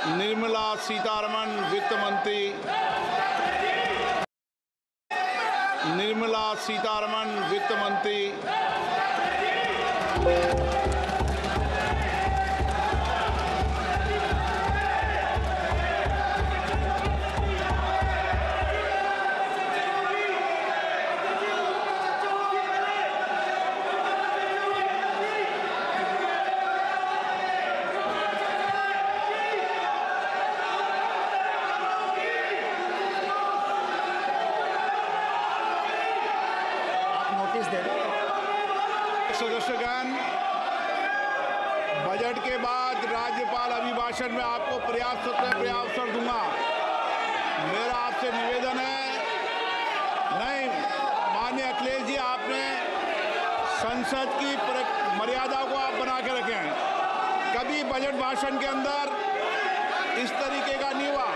निर्मला सीतारमण वित्त मंत्री, निर्मला सीतारमण वित्त मंत्री, सदस्यगण, बजट के बाद राज्यपाल अभिभाषण में आपको पर्याप्त अवसर दूंगा। मेरा आपसे निवेदन है, नहीं माननीय अखिलेश जी, आपने संसद की मर्यादा को आप बना के रखे हैं। कभी बजट भाषण के अंदर इस तरीके का नहीं हुआ,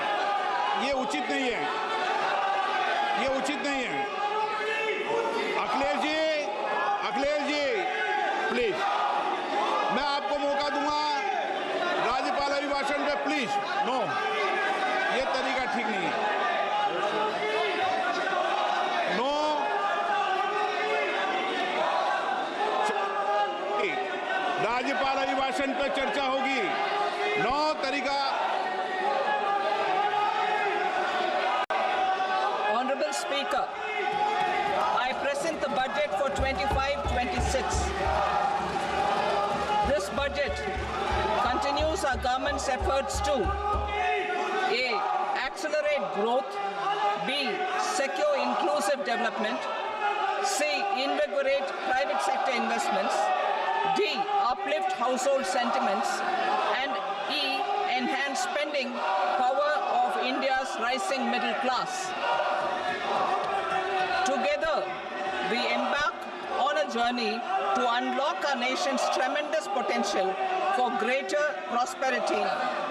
ये उचित नहीं है, ये उचित नहीं है। अखिलेश जी प्लीज, मैं आपको मौका दूंगा राज्यपाल अभिभाषण पे, प्लीज। नो, ये तरीका ठीक नहीं है। नो, राज्यपाल अभिभाषण पे चर्चा होगी। नो तरीका। Honorable Speaker, I present the budget for 25-26. This budget continues our government's efforts to A. Accelerate growth, B. Secure inclusive development, C. Invigorate private sector investments, D. Uplift household sentiments, and E. Enhance spending power of India's rising middle class. Together, we embark on a journey to unlock our nation's tremendous potential for greater prosperity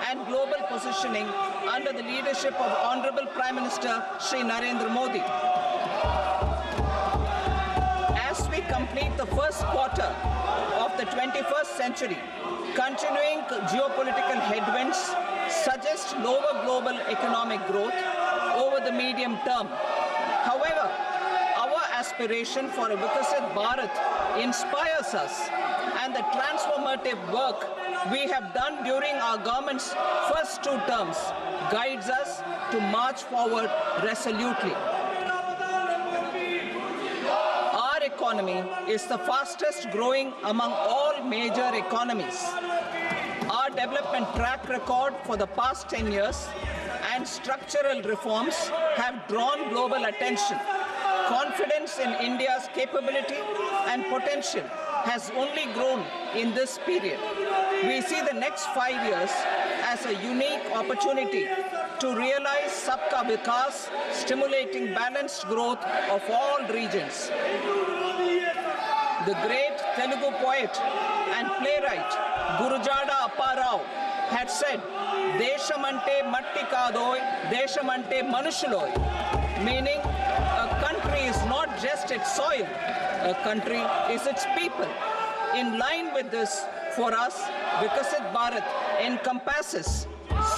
and global positioning under the leadership of Honorable Prime Minister Shri Narendra Modi. As we complete the first quarter of the 21st century, continuing geopolitical headwinds suggest lower global economic growth over the medium term. However, our aspiration for a Vikasit Bharat inspires us, and the transformative work we have done during our government's first 2 terms guides us to march forward resolutely. Our economy is the fastest growing among all major economies. Our development track record for the past 10 years and structural reforms have drawn global attention. Confidence in India's capability and potential has only grown in this period. We see the next 5 years as a unique opportunity to realize Sabka Vikas, stimulating balanced growth of all regions. The great Telugu poet and playwright Gurujada Apparao had said, "Deshamante matti kadoy, deshamante manushuloy," meaning a country is not just its soil, a country is its people. In line with this, for us, Vikasit Bharat encompasses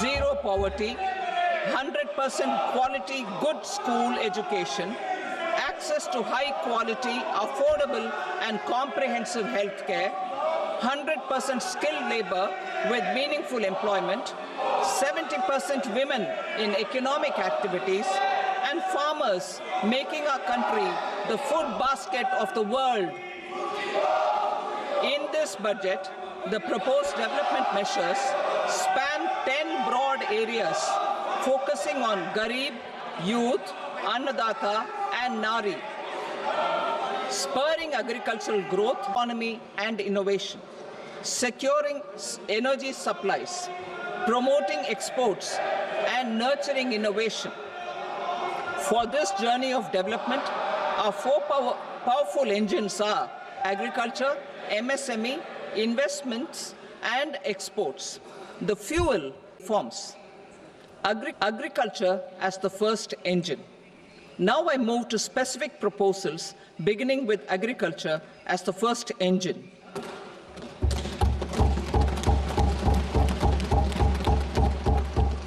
zero poverty, 100% quality good school education, access to high quality, affordable and comprehensive health care, 100% skilled labor with meaningful employment, 70% women in economic activities, and farmers making our country the food basket of the world. In this budget, the proposed development measures span 10 broad areas, focusing on Garib, youth, Annadata, and Nari, spurring agricultural growth, economy, and innovation, securing energy supplies, promoting exports, and nurturing innovation. For this journey of development, our 4 powerful engines are agriculture, MSME, investments, and exports. The fuel forms agriculture as the first engine. Now I move to specific proposals, beginning with agriculture as the first engine.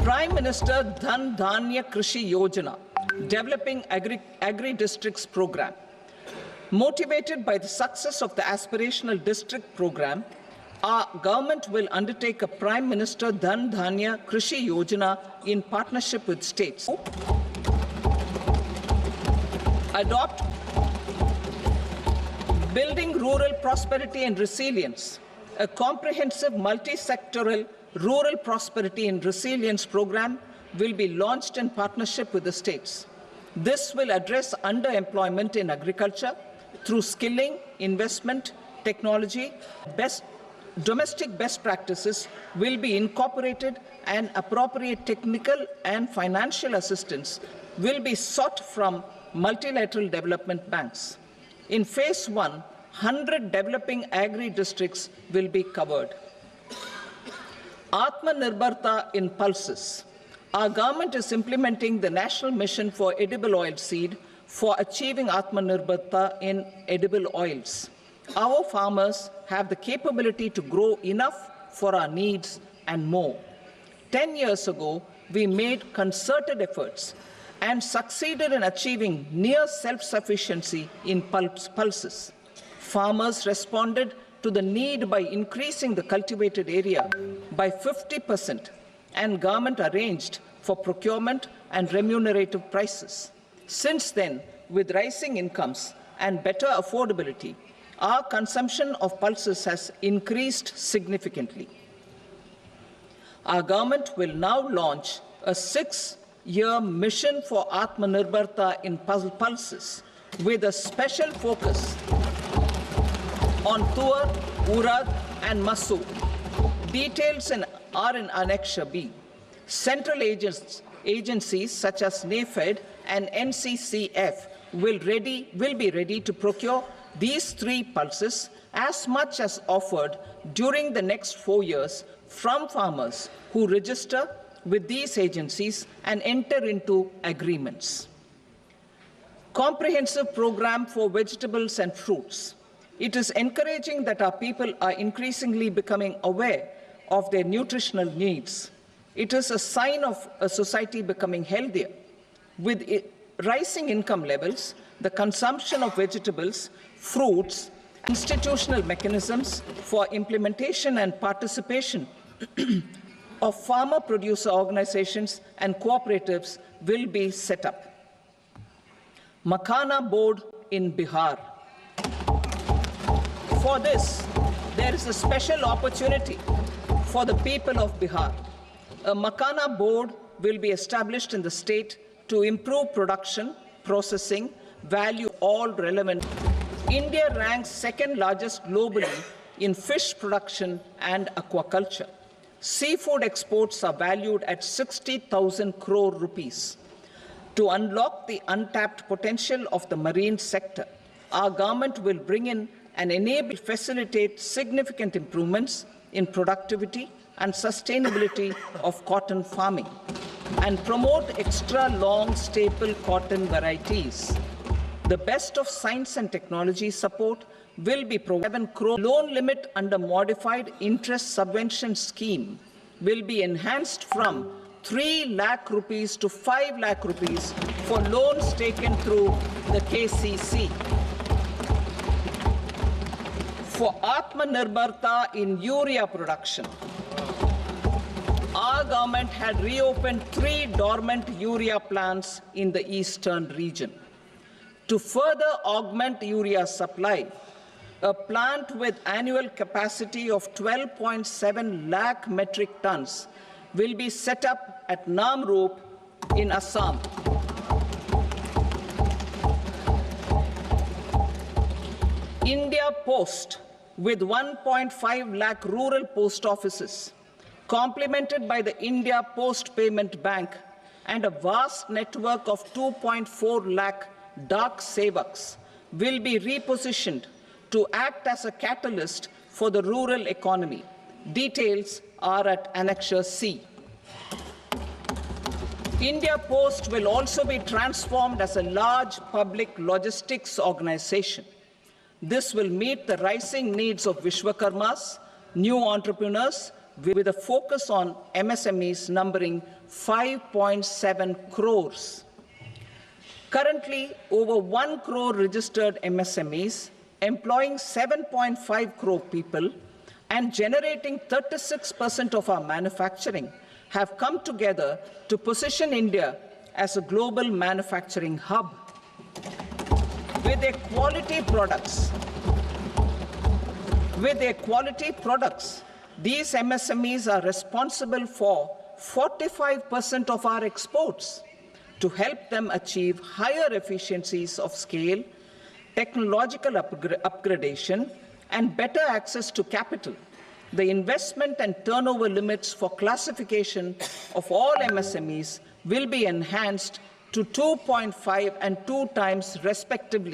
Prime Minister Dhan Dhanya Krishi Yojana, Developing Agri-Districts Program. Motivated by the success of the Aspirational District Program, our government will undertake a Prime Minister Dhan Dhanya Krishi Yojana in partnership with states. Adopt Building Rural Prosperity and Resilience, a comprehensive multi-sectoral rural prosperity and resilience program will be launched in partnership with the states. This will address underemployment in agriculture through skilling, investment, technology. Domestic best practices will be incorporated and appropriate technical and financial assistance will be sought from multilateral development banks. In phase 1, 100 developing agri-districts will be covered. Atmanirbharta in pulses. Our government is implementing the National Mission for Edible Oil Seed for achieving Atmanirbharta in edible oils. Our farmers have the capability to grow enough for our needs and more. 10 years ago, we made concerted efforts and succeeded in achieving near self-sufficiency in pulses. Farmers responded to the need by increasing the cultivated area by 50%, and government arranged for procurement and remunerative prices. Since then, with rising incomes and better affordability, our consumption of pulses has increased significantly. Our government will now launch a 6-year mission for Atmanirbharta in pulses with a special focus on Tuar, Urad and Masoor. Details are in Annexure B. Central agencies such as NAFED and NCCF will be ready to procure these 3 pulses as much as offered during the next 4 years from farmers who register with these agencies and enter into agreements. Comprehensive program for vegetables and fruits. It is encouraging that our people are increasingly becoming aware of their nutritional needs. It is a sign of a society becoming healthier. With rising income levels, the consumption of vegetables, fruits, institutional mechanisms for implementation and participation of farmer producer organizations and cooperatives will be set up. Makhana board in Bihar. For this, there is a special opportunity for the people of Bihar. A Makhana board will be established in the state to improve production, processing, value all relevant. India ranks 2nd largest globally in fish production and aquaculture. Seafood exports are valued at 60,000 crore rupees. To unlock the untapped potential of the marine sector, our government will bring in and facilitate significant improvements in productivity and sustainability of cotton farming and promote extra long staple cotton varieties. The best of science and technology support will be provided. 7 crore loan limit under modified interest subvention scheme will be enhanced from 3 lakh rupees to 5 lakh rupees for loans taken through the KCC. For Atmanirbharta in urea production, our government had reopened 3 dormant urea plants in the eastern region. To further augment urea supply, a plant with annual capacity of 12.7 lakh metric tons will be set up at Namrup in Assam. India Post, with 1.5 lakh rural post offices, complemented by the India Post Payment Bank and a vast network of 2.4 lakh Dak Sevaks, will be repositioned to act as a catalyst for the rural economy. Details are at Annexure C. India Post will also be transformed as a large public logistics organization. This will meet the rising needs of Vishwakarmas, new entrepreneurs, with a focus on MSMEs numbering 5.7 crores. Currently, over 1 crore registered MSMEs, employing 7.5 crore people and generating 36% of our manufacturing, have come together to position India as a global manufacturing hub. With their quality products, these MSMEs are responsible for 45% of our exports. To help them achieve higher efficiencies of scale, technological upgradation, and better access to capital, the investment and turnover limits for classification of all MSMEs will be enhanced to 2.5 and 2 times respectively.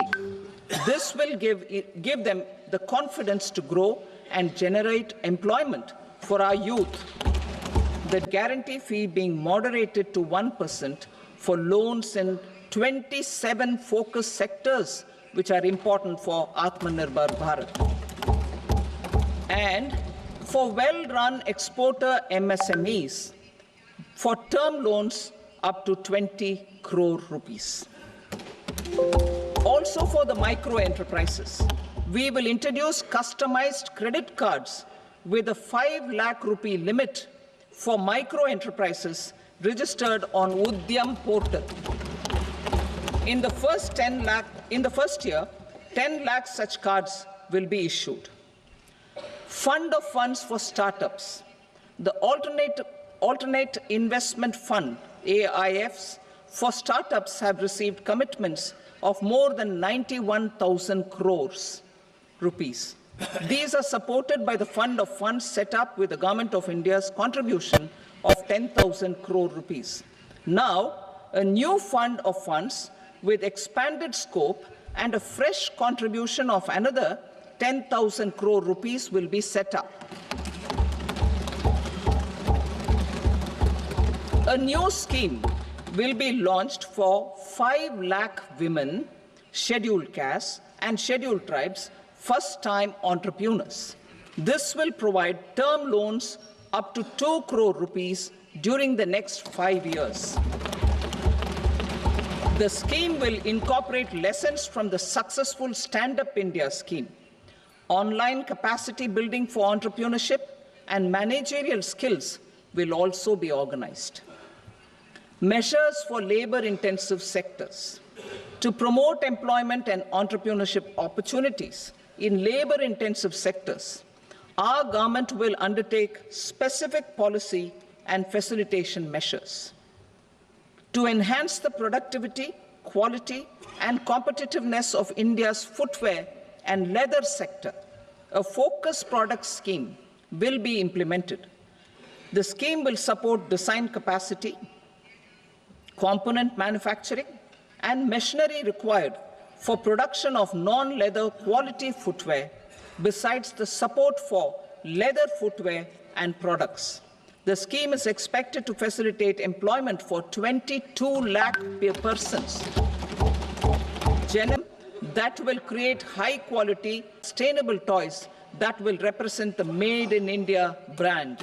This will give them the confidence to grow and generate employment for our youth. The guarantee fee being moderated to 1% for loans in 27 focus sectors which are important for Atmanirbhar Bharat. And for well-run exporter MSMEs, for term loans up to 20 crore rupees. Also for the micro enterprises, we will introduce customized credit cards with a 5 lakh rupee limit for micro enterprises registered on Udyam portal. In the first year, 10 lakh such cards will be issued. Fund of funds for startups. The alternate investment fund, AIFs, for startups have received commitments of more than 91,000 crores rupees. These are supported by the fund of funds set up with the Government of India's contribution of 10,000 crore rupees. Now, a new fund of funds with expanded scope and a fresh contribution of another 10,000 crore rupees will be set up. A new scheme will be launched for 5 lakh women, scheduled castes and scheduled tribes, first-time entrepreneurs. This will provide term loans up to 2 crore rupees during the next 5 years. The scheme will incorporate lessons from the successful Stand Up India scheme. Online capacity building for entrepreneurship and managerial skills will also be organized. Measures for labor-intensive sectors. To promote employment and entrepreneurship opportunities in labor-intensive sectors, our government will undertake specific policy and facilitation measures. To enhance the productivity, quality, and competitiveness of India's footwear and leather sector, a focused product scheme will be implemented. The scheme will support design capacity, component manufacturing, and machinery required for production of non-leather quality footwear, besides the support for leather footwear and products. The scheme is expected to facilitate employment for 22 lakh persons. That will create high-quality, sustainable toys that will represent the Made in India brand.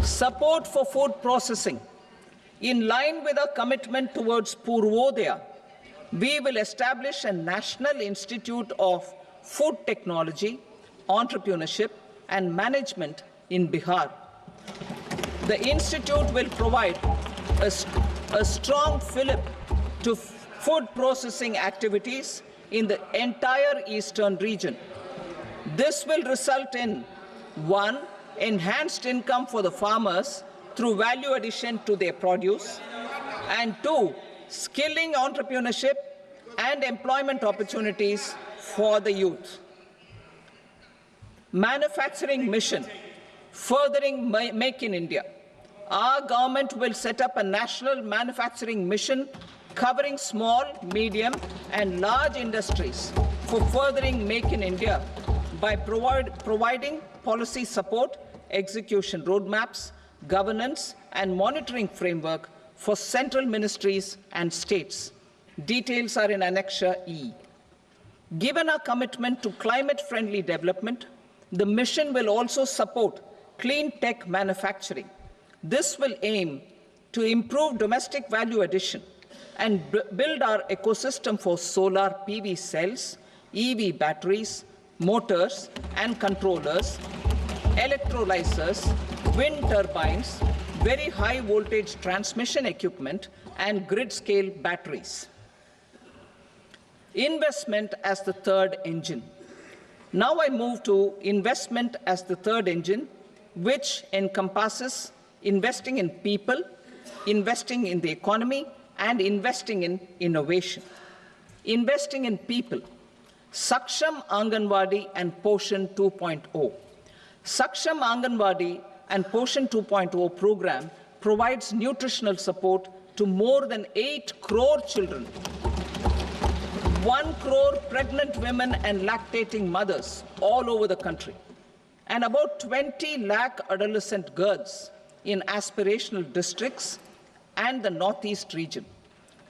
Support for food processing. In line with our commitment towards Purvodaya, we will establish a National Institute of Food Technology, Entrepreneurship and Management in Bihar. The institute will provide a strong fillip to food processing activities in the entire eastern region. This will result in 1. Enhanced income for the farmers through value addition to their produce, and 2. Skilling entrepreneurship and employment opportunities for the youth. Manufacturing mission, furthering Make in India. Our government will set up a national manufacturing mission covering small, medium, and large industries for furthering Make in India by providing policy support, execution roadmaps, governance, and monitoring framework for central ministries and states. Details are in Annexure E. Given our commitment to climate-friendly development, The mission will also support clean tech manufacturing. This will aim to improve domestic value addition and build our ecosystem for solar PV cells, EV batteries, motors and controllers, electrolyzers, wind turbines, very high voltage transmission equipment, and grid-scale batteries. Investment as the third engine. Now I move to investment as the third engine, which encompasses investing in people, investing in the economy, and investing in innovation. Investing in people. Saksham Anganwadi and Poshan 2.0. Saksham Anganwadi and Poshan 2.0 program provides nutritional support to more than 8 crore children, 1 crore pregnant women and lactating mothers all over the country, and about 20 lakh adolescent girls in aspirational districts and the Northeast region.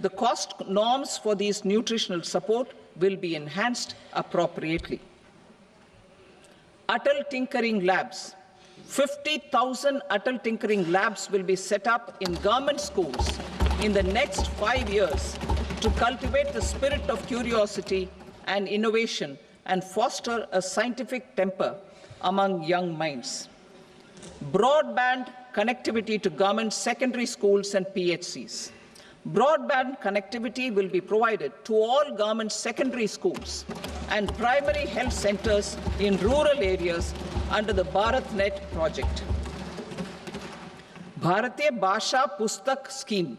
The cost norms for these nutritional support will be enhanced appropriately. Atal Tinkering Labs. 50,000 Atal Tinkering Labs will be set up in government schools in the next 5 years to cultivate the spirit of curiosity and innovation and foster a scientific temper among young minds. Broadband connectivity to government secondary schools and PHCs. Broadband connectivity will be provided to all government secondary schools and primary health centers in rural areas under the BharatNet project. Bharatiya Bhasha Pustak Scheme.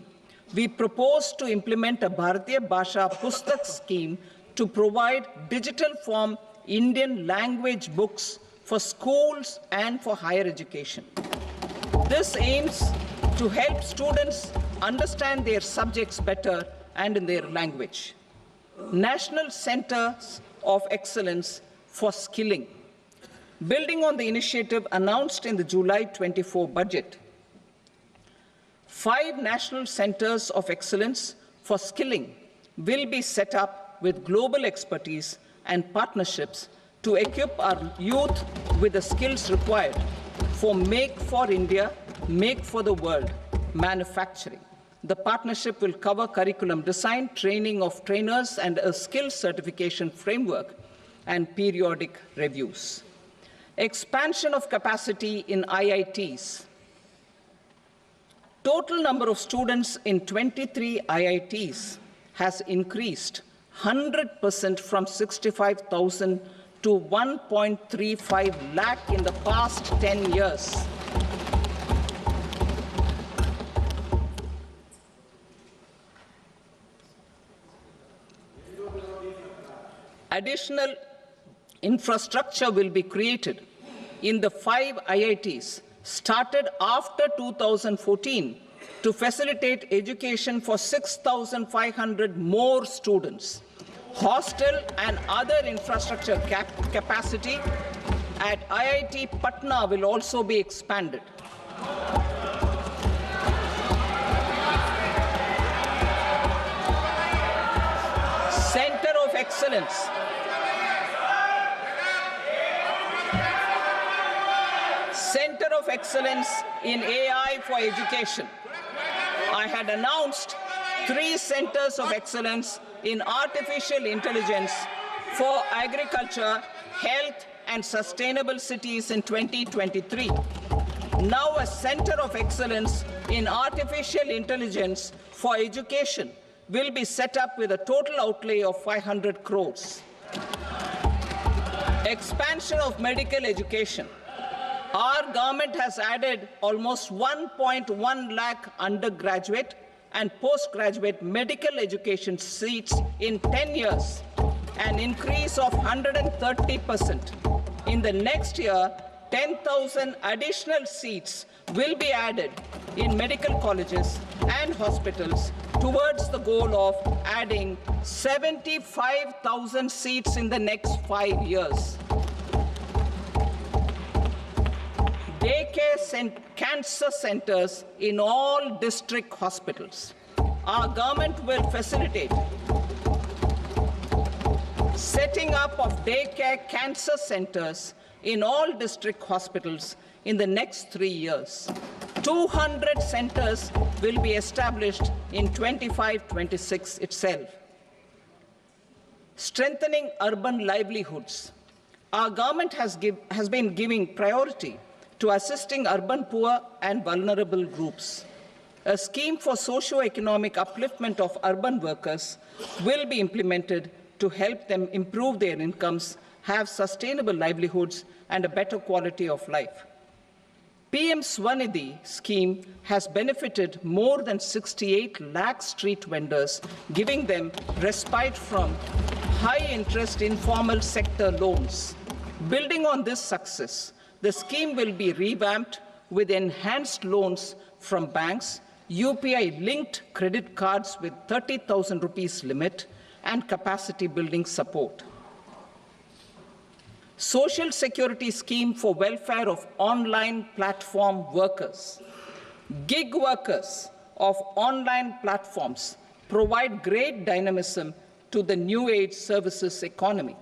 We propose to implement a Bharatiya Bhasha Pustak scheme to provide digital form Indian language books for schools and for higher education. This aims to help students understand their subjects better and in their language. National Centers of Excellence for Skilling. Building on the initiative announced in the July 24 budget, 5 national centers of excellence for skilling will be set up with global expertise and partnerships to equip our youth with the skills required for Make for India, Make for the World manufacturing. The partnership will cover curriculum design, training of trainers, and a skills certification framework and periodic reviews. Expansion of capacity in IITs. Total number of students in 23 IITs has increased 100% from 65,000 to 1.35 lakh in the past 10 years. Additional infrastructure will be created in the 5 IITs started after 2014 to facilitate education for 6,500 more students. Hostel and other infrastructure capacity at IIT Patna will also be expanded. Center of Excellence. Center of Excellence in AI for Education. I had announced 3 centers of excellence in artificial intelligence for agriculture, health, and sustainable cities in 2023. Now a center of excellence in artificial intelligence for education will be set up with a total outlay of 500 crores. Expansion of medical education. Our government has added almost 1.1 lakh undergraduate and postgraduate medical education seats in 10 years, an increase of 130%. In the next year, 10,000 additional seats will be added in medical colleges and hospitals towards the goal of adding 75,000 seats in the next 5 years. Daycare cancer centers in all district hospitals. Our government will facilitate setting up of daycare cancer centers in all district hospitals in the next 3 years. 200 centers will be established in 25-26 itself. Strengthening urban livelihoods. Our government has been giving priority to assisting urban poor and vulnerable groups. A scheme for socio-economic upliftment of urban workers will be implemented to help them improve their incomes, have sustainable livelihoods, and a better quality of life. PM Swanidhi scheme has benefited more than 68 lakh street vendors, giving them respite from high-interest informal sector loans. Building on this success, the scheme will be revamped with enhanced loans from banks, UPI-linked credit cards with 30,000 rupees limit, and capacity building support. Social Security Scheme for welfare of online platform workers. Gig workers of online platforms provide great dynamism to the new age services economy.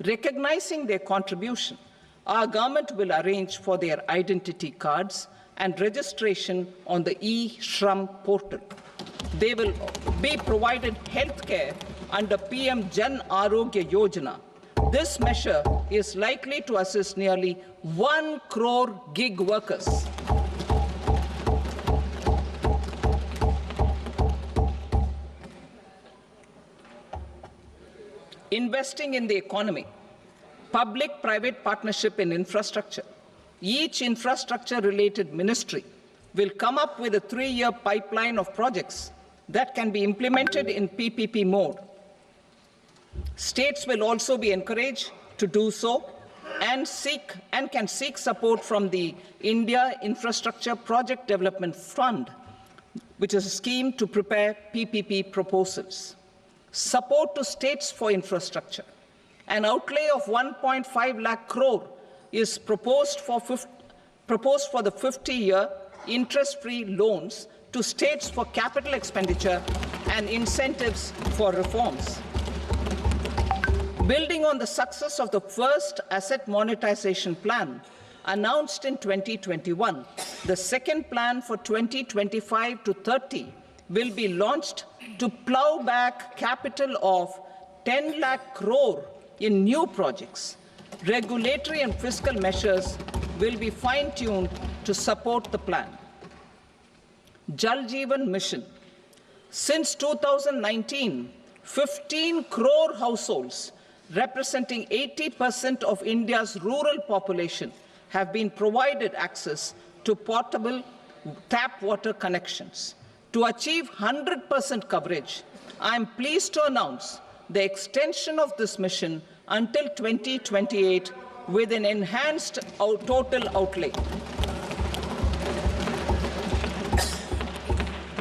Recognizing their contribution, our government will arrange for their identity cards and registration on the e-Shram portal. They will be provided health care under PM Jan Arogya Yojana. This measure is likely to assist nearly 1 crore gig workers. Investing in the economy. Public-private partnership in infrastructure. Each infrastructure-related ministry will come up with a 3-year pipeline of projects that can be implemented in PPP mode. States will also be encouraged to do so and can seek support from the India Infrastructure Project Development Fund, which is a scheme to prepare PPP proposals. Support to states for infrastructure. An outlay of 1.5 lakh crore is proposed for the 50-year interest-free loans to states for capital expenditure and incentives for reforms. Building on the success of the first asset monetization plan announced in 2021, the second plan for 2025 to 30 will be launched to plow back capital of 10 lakh crore in new projects. Regulatory and fiscal measures will be fine-tuned to support the plan. Jal Jeevan Mission. Since 2019, 15 crore households, representing 80% of India's rural population, have been provided access to portable tap water connections. To achieve 100% coverage, I am pleased to announce the extension of this mission until 2028 with an enhanced total outlay.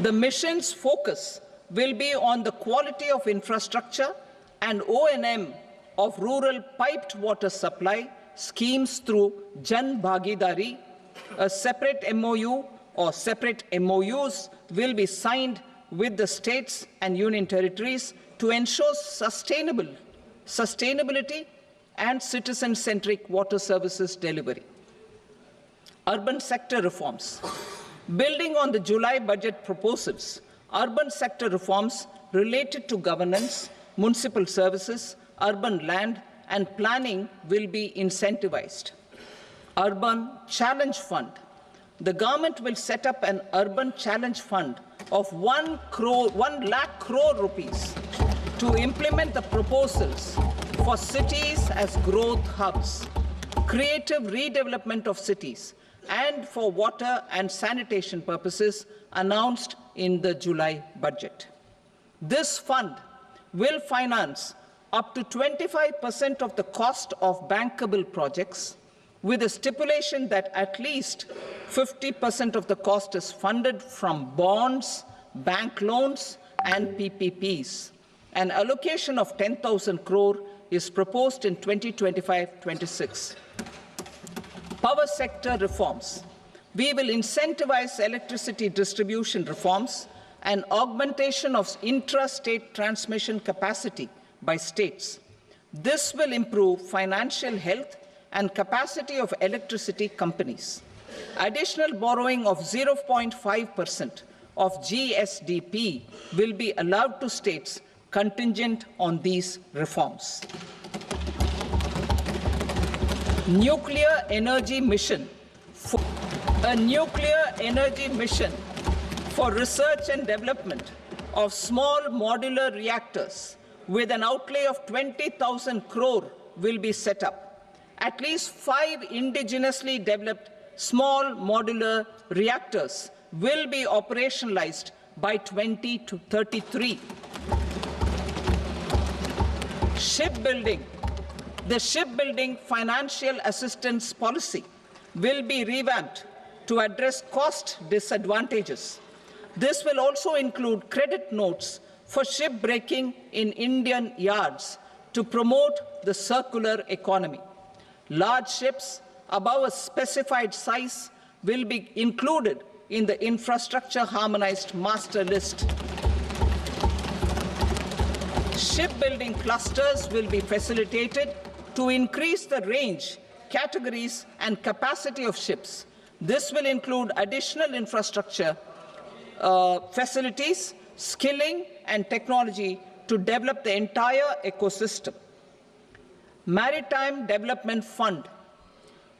The mission's focus will be on the quality of infrastructure and O&M of rural piped water supply schemes through Jan Bhagidari. A separate MOU or separate MOUs will be signed with the states and union territories to ensure sustainability and citizen-centric water services delivery. Urban sector reforms. Building on the July budget proposals, urban sector reforms related to governance, municipal services, urban land and planning will be incentivized. Urban Challenge Fund. The government will set up an Urban Challenge Fund of 1 lakh crore rupees to implement the proposals for cities as growth hubs, creative redevelopment of cities, and for water and sanitation purposes announced in the July budget. This fund will finance up to 25% of the cost of bankable projects, with a stipulation that at least 50% of the cost is funded from bonds, bank loans, and PPPs. An allocation of 10,000 crore is proposed in 2025-26. Power sector reforms. We will incentivize electricity distribution reforms and augmentation of intra-state transmission capacity by states. This will improve financial health and capacity of electricity companies. Additional borrowing of 0.5% of GSDP will be allowed to states contingent on these reforms. Nuclear energy mission. A nuclear energy mission for research and development of small modular reactors with an outlay of 20,000 crore will be set up. At least 5 indigenously developed small modular reactors will be operationalized by 2033. Shipbuilding. The shipbuilding financial assistance policy will be revamped to address cost disadvantages. This will also include credit notes for shipbreaking in Indian yards to promote the circular economy. Large ships above a specified size will be included in the infrastructure harmonized master list. Shipbuilding clusters will be facilitated to increase the range, categories, and capacity of ships. This will include additional infrastructure, facilities, skilling, and technology to develop the entire ecosystem. Maritime Development Fund.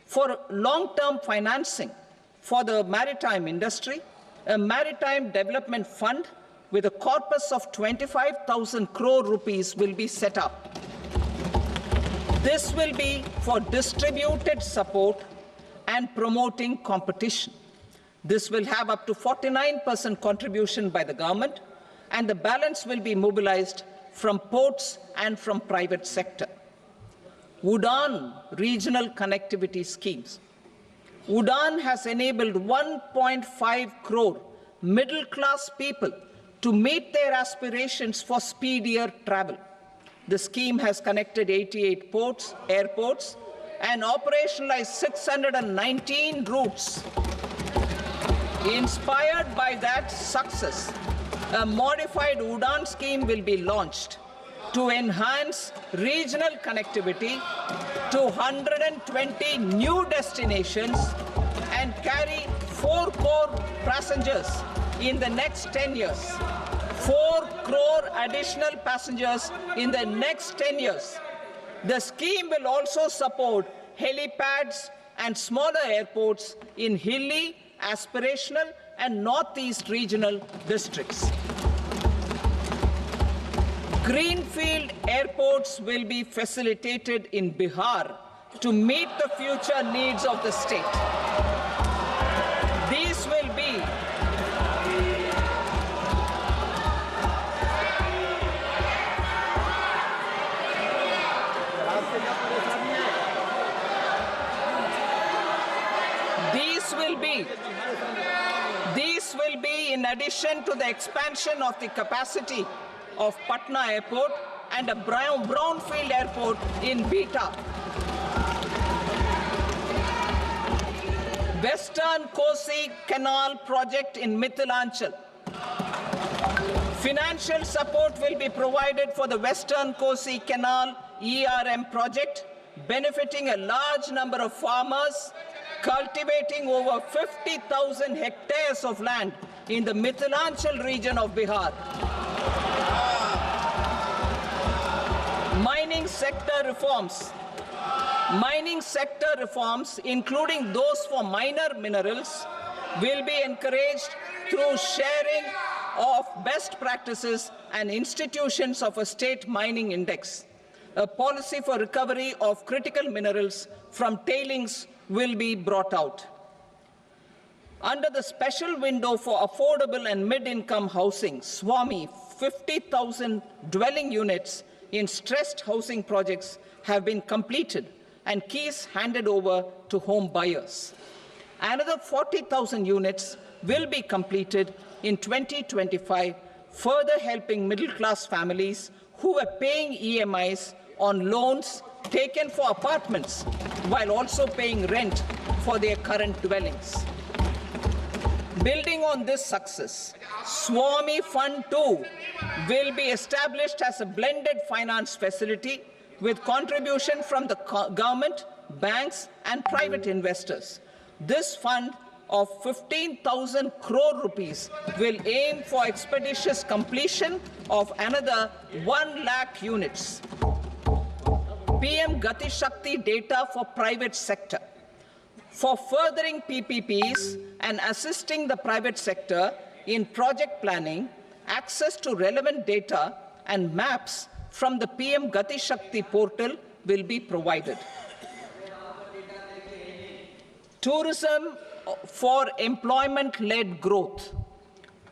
For long-term financing for the maritime industry, a Maritime Development Fund with a corpus of 25,000 crore rupees will be set up. This will be for distributed support and promoting competition. This will have up to 49% contribution by the government, and the balance will be mobilized from ports and from private sector. UDAN regional connectivity schemes. UDAN has enabled 1.5 crore middle-class people to meet their aspirations for speedier travel. The scheme has connected 88 airports, and operationalized 619 routes. Inspired by that success, a modified UDAN scheme will be launched to enhance regional connectivity to 120 new destinations and carry 4 crore passengers in the next 10 years. 4 crore additional passengers in the next 10 years. The scheme will also support helipads and smaller airports in hilly, aspirational, and northeast regional districts. Greenfield airports will be facilitated in Bihar to meet the future needs of the state. These will be in addition to the expansion of the capacity of Patna Airport and a brownfield airport in Beta. Western Kosi Canal project in Mithilanchal. Financial support will be provided for the Western Kosi Canal ERM project, benefiting a large number of farmers, cultivating over 50,000 hectares of land in the Mithilanchal region of Bihar. Mining sector reforms. Mining sector reforms, including those for minor minerals, will be encouraged through sharing of best practices and institutions of a state mining index. A policy for recovery of critical minerals from tailings will be brought out. Under the special window for affordable and mid-income housing, SWAMI, 50,000 dwelling units in stressed housing projects have been completed and keys handed over to home buyers. Another 40,000 units will be completed in 2025, further helping middle-class families who are paying EMIs on loans taken for apartments while also paying rent for their current dwellings. Building on this success, SWAMI Fund 2 will be established as a blended finance facility with contribution from the government, banks, and private investors. This fund of 15,000 crore rupees will aim for expeditious completion of another 1 lakh units. PM Gati Shakti data for private sector. For furthering PPPs and assisting the private sector in project planning, access to relevant data and maps from the PM Gati Shakti portal will be provided. Tourism for employment-led growth.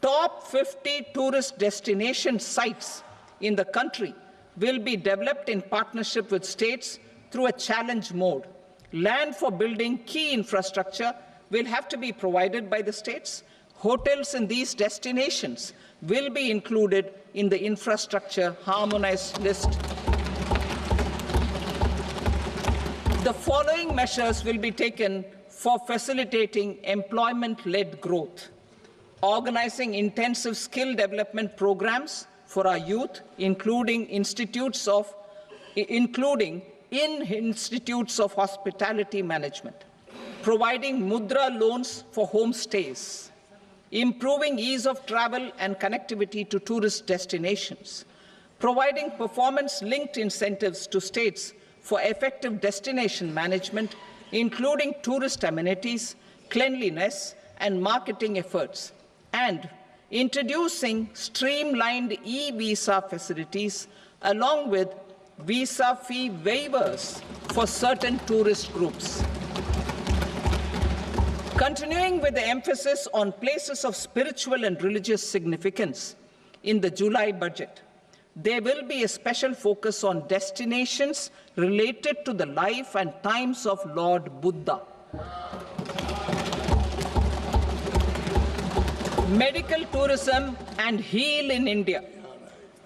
Top 50 tourist destination sites in the country will be developed in partnership with states through a challenge mode. Land for building key infrastructure will have to be provided by the states. Hotels in these destinations will be included in the infrastructure harmonized list. The following measures will be taken for facilitating employment-led growth: organizing intensive skill development programs for our youth, including in institutes of hospitality management, providing mudra loans for homestays, improving ease of travel and connectivity to tourist destinations, providing performance-linked incentives to states for effective destination management, including tourist amenities, cleanliness, and marketing efforts, and introducing streamlined e-visa facilities along with visa fee waivers for certain tourist groups. Continuing with the emphasis on places of spiritual and religious significance, in the July budget, there will be a special focus on destinations related to the life and times of Lord Buddha. Medical tourism and heal in India.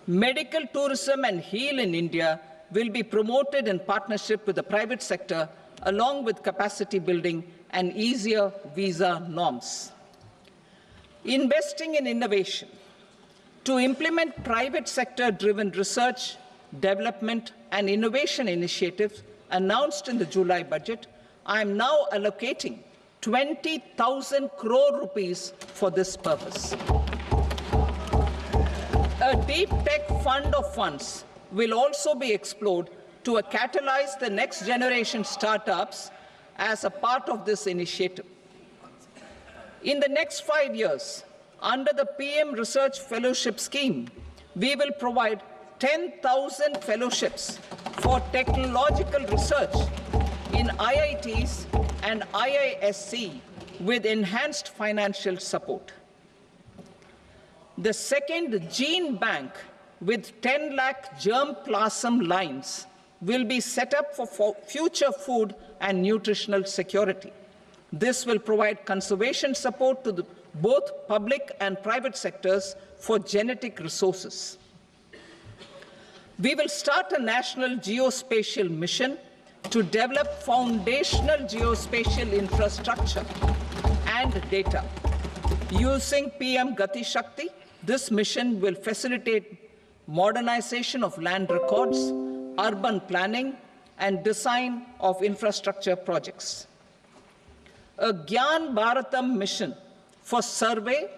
Medical tourism and heal in India will be promoted in partnership with the private sector, along with capacity building and easier visa norms. Investing in innovation. To implement private sector-driven research, development, and innovation initiatives announced in the July budget, I am now allocating 20,000 crore rupees for this purpose. A deep tech fund of funds will also be explored to catalyze the next generation startups as a part of this initiative. In the next 5 years, under the PM Research Fellowship Scheme, we will provide 10,000 fellowships for technological research in IITs and IISc with enhanced financial support. The second gene bank with 10 lakh germplasm lines will be set up for future food and nutritional security. This will provide conservation support to both public and private sectors for genetic resources. We will start a national geospatial mission to develop foundational geospatial infrastructure and data. Using PM Gati Shakti, this mission will facilitate modernization of land records, urban planning, and design of infrastructure projects. A Gyan Bharatam mission for survey,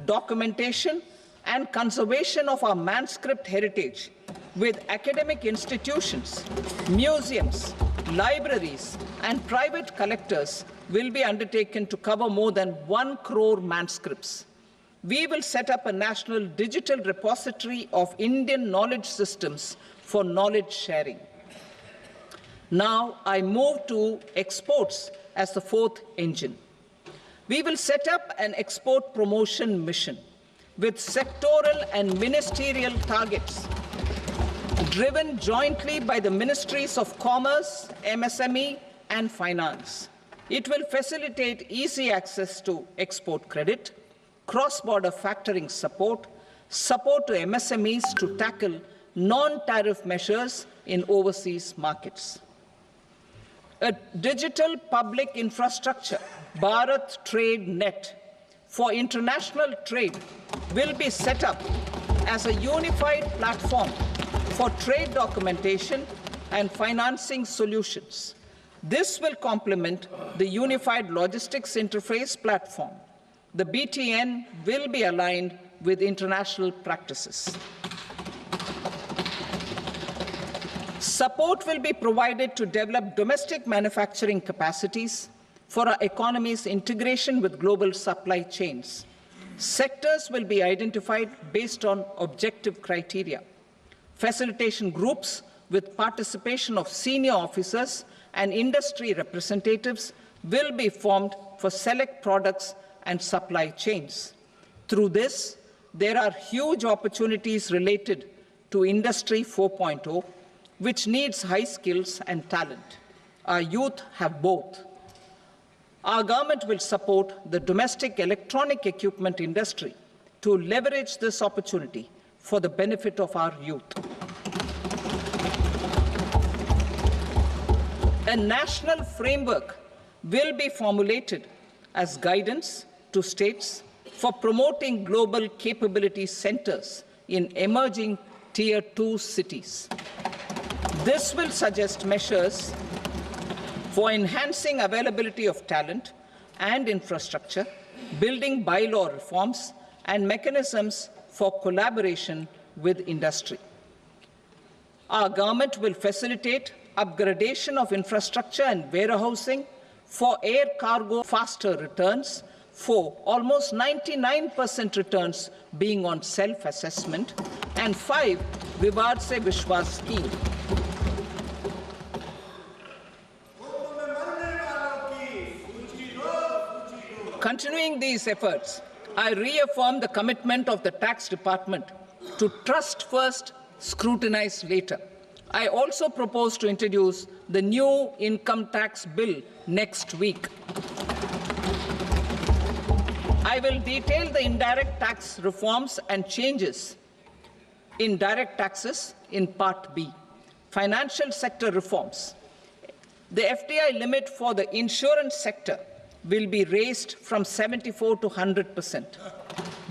documentation, and conservation of our manuscript heritage with academic institutions, museums, libraries, and private collectors will be undertaken to cover more than 1 crore manuscripts. We will set up a national digital repository of Indian knowledge systems for knowledge sharing. Now I move to exports as the fourth engine. We will set up an export promotion mission with sectoral and ministerial targets driven jointly by the Ministries of Commerce, MSME, and Finance. It will facilitate easy access to export credit, cross-border factoring support, support to MSMEs to tackle non-tariff measures in overseas markets. A digital public infrastructure, Bharat Trade Net, for international trade will be set up as a unified platform for trade documentation and financing solutions. This will complement the Unified Logistics Interface Platform. The BTN will be aligned with international practices. Support will be provided to develop domestic manufacturing capacities for our economy's integration with global supply chains. Sectors will be identified based on objective criteria. Facilitation groups with participation of senior officers and industry representatives will be formed for select products and supply chains. Through this, there are huge opportunities related to Industry 4.0, which needs high skills and talent. Our youth have both. Our government will support the domestic electronic equipment industry to leverage this opportunity for the benefit of our youth. A national framework will be formulated as guidance to states for promoting global capability centers in emerging Tier 2 cities. This will suggest measures for enhancing availability of talent and infrastructure, building bylaw reforms, and mechanisms for collaboration with industry. Our government will facilitate upgradation of infrastructure and warehousing for air cargo faster returns, for almost 99% returns being on self-assessment, and 5, Vivad Se Vishwas scheme. Continuing these efforts, I reaffirm the commitment of the Tax Department to trust first, scrutinize later. I also propose to introduce the new income tax bill next week. I will detail the indirect tax reforms and changes in direct taxes in Part B. Financial sector reforms. The FDI limit for the insurance sector will be raised from 74 to 100%.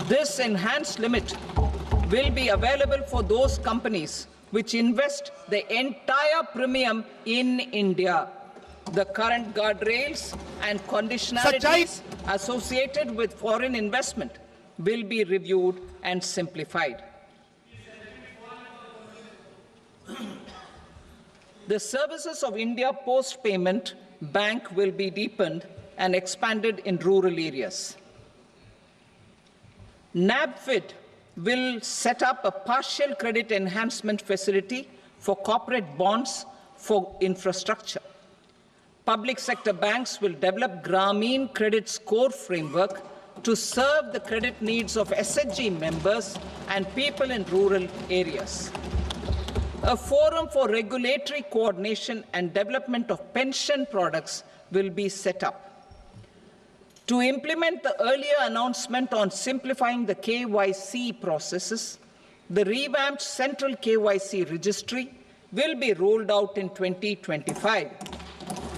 This enhanced limit will be available for those companies which invest the entire premium in India. The current guardrails and conditionalities associated with foreign investment will be reviewed and simplified. The services of India Post Payment Bank will be deepened and expanded in rural areas. NABFID will set up a partial credit enhancement facility for corporate bonds for infrastructure. Public sector banks will develop Grameen Credit Score framework to serve the credit needs of SHG members and people in rural areas. A forum for regulatory coordination and development of pension products will be set up. To implement the earlier announcement on simplifying the KYC processes, the revamped Central KYC Registry will be rolled out in 2025.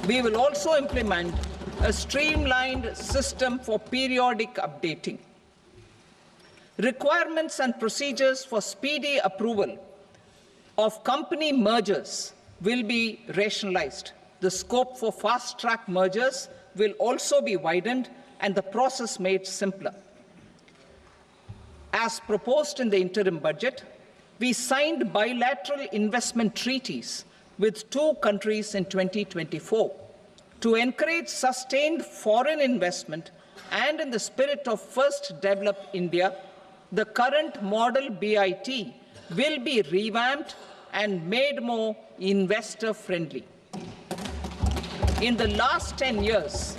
We will also implement a streamlined system for periodic updating. Requirements and procedures for speedy approval of company mergers will be rationalized. The scope for fast-track mergers will also be widened and the process made simpler. As proposed in the interim budget, we signed bilateral investment treaties with 2 countries in 2024 to encourage sustained foreign investment, and in the spirit of First Develop India, the current model BIT will be revamped and made more investor-friendly. In the last 10 years,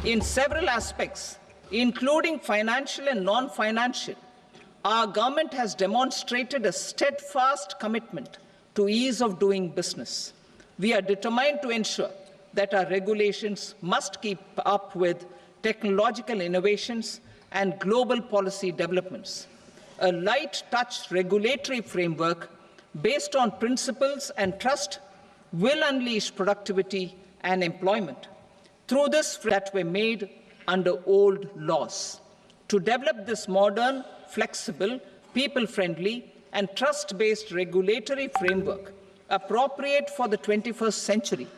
in several aspects, including financial and non-financial, our government has demonstrated a steadfast commitment to ease of doing business. We are determined to ensure that our regulations must keep up with technological innovations and global policy developments. A light-touch regulatory framework based on principles and trust will unleash productivity and employment. Through this that were made under old laws. To develop this modern, flexible, people-friendly, and trust-based regulatory framework appropriate for the 21st century,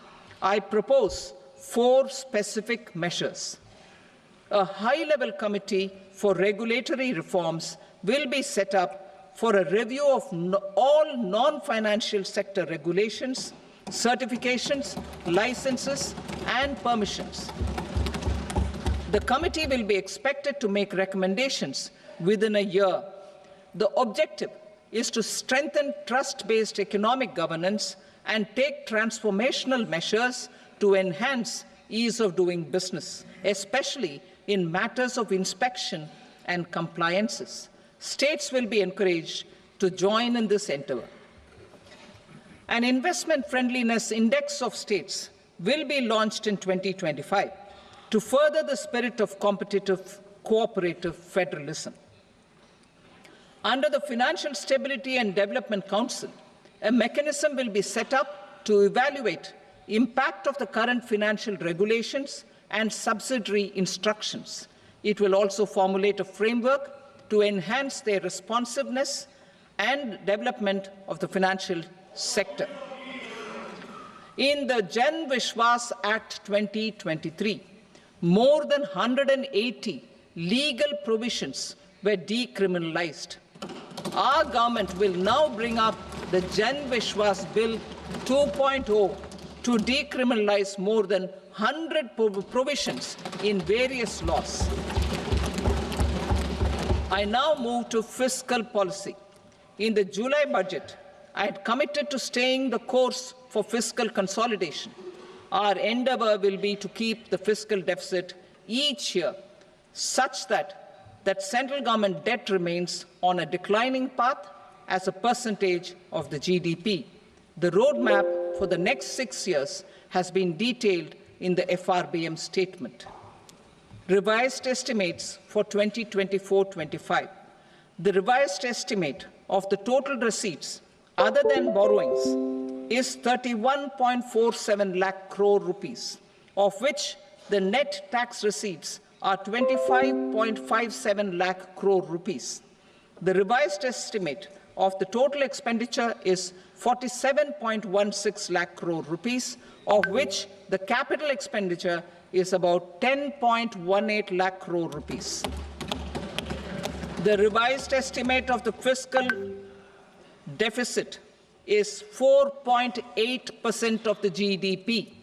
I propose 4 specific measures. A high-level committee for regulatory reforms will be set up for a review of all non-financial sector regulations, certifications, licenses, and permissions. The committee will be expected to make recommendations within a year. The objective is to strengthen trust-based economic governance and take transformational measures to enhance ease of doing business, especially in matters of inspection and compliances. States will be encouraged to join in this endeavor. An investment friendliness index of states will be launched in 2025 to further the spirit of competitive, cooperative federalism. Under the Financial Stability and Development Council, a mechanism will be set up to evaluate impact of the current financial regulations and subsidiary instructions. It will also formulate a framework to enhance their responsiveness and development of the financial sector. In the Jan Vishwas Act 2023, more than 180 legal provisions were decriminalized. Our government will now bring up the Jan Vishwas Bill 2.0 to decriminalize more than 100 provisions in various laws. I now move to fiscal policy. In the July budget, I had committed to staying the course for fiscal consolidation. Our endeavor will be to keep the fiscal deficit each year such that central government debt remains on a declining path as a percentage of the GDP. The roadmap for the next 6 years has been detailed in the FRBM statement. Revised estimates for 2024-25. The revised estimate of the total receipts other than borrowings is 31.47 lakh crore rupees, of which the net tax receipts are 25.57 lakh crore rupees. The revised estimate of the total expenditure is 47.16 lakh crore rupees, of which the capital expenditure is about 10.18 lakh crore rupees. The revised estimate of the fiscal deficit is 4.8% of the GDP.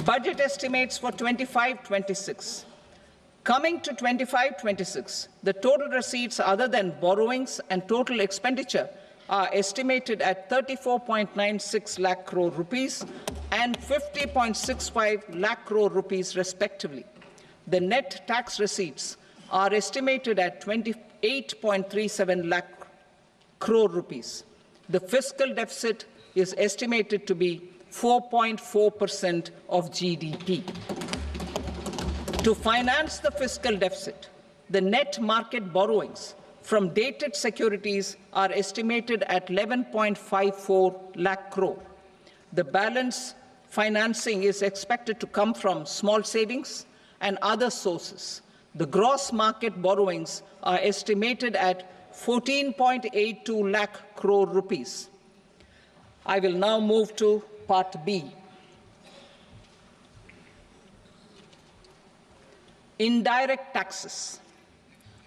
Budget estimates for 25-26. Coming to 25-26, the total receipts other than borrowings and total expenditure are estimated at 34.96 lakh crore rupees and 50.65 lakh crore rupees respectively. The net tax receipts are estimated at 28.37 lakh crore rupees. The fiscal deficit is estimated to be 4.4% of GDP. To finance the fiscal deficit, the net market borrowings from dated securities are estimated at 11.54 lakh crore. The balance financing is expected to come from small savings and other sources. The gross market borrowings are estimated at 14.82 lakh crore rupees. I will now move to Part B. Indirect taxes.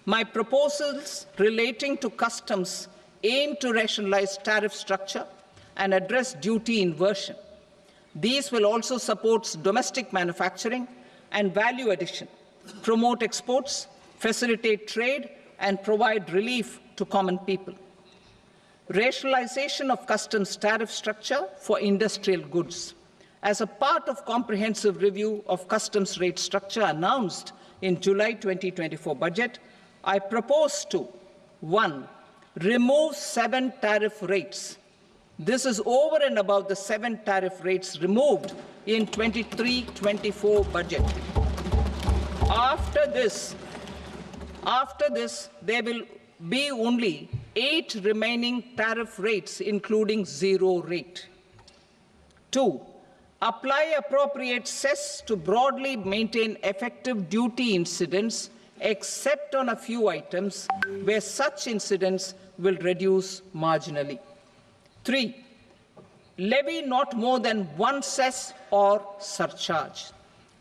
My proposals relating to customs aim to rationalize tariff structure and address duty inversion. These will also support domestic manufacturing and value addition, promote exports, facilitate trade, and provide relief to common people. Rationalization of customs tariff structure for industrial goods. As a part of comprehensive review of customs rate structure announced in July 2024 budget, I propose to 1. Remove 7 tariff rates. This is over and above the 7 tariff rates removed in 23-24 budget. After this, there will be only 8 remaining tariff rates, including 0 rate. 2. Apply appropriate cess to broadly maintain effective duty incidence, except on a few items where such incidence will reduce marginally. 3. levy not more than one cess or surcharge.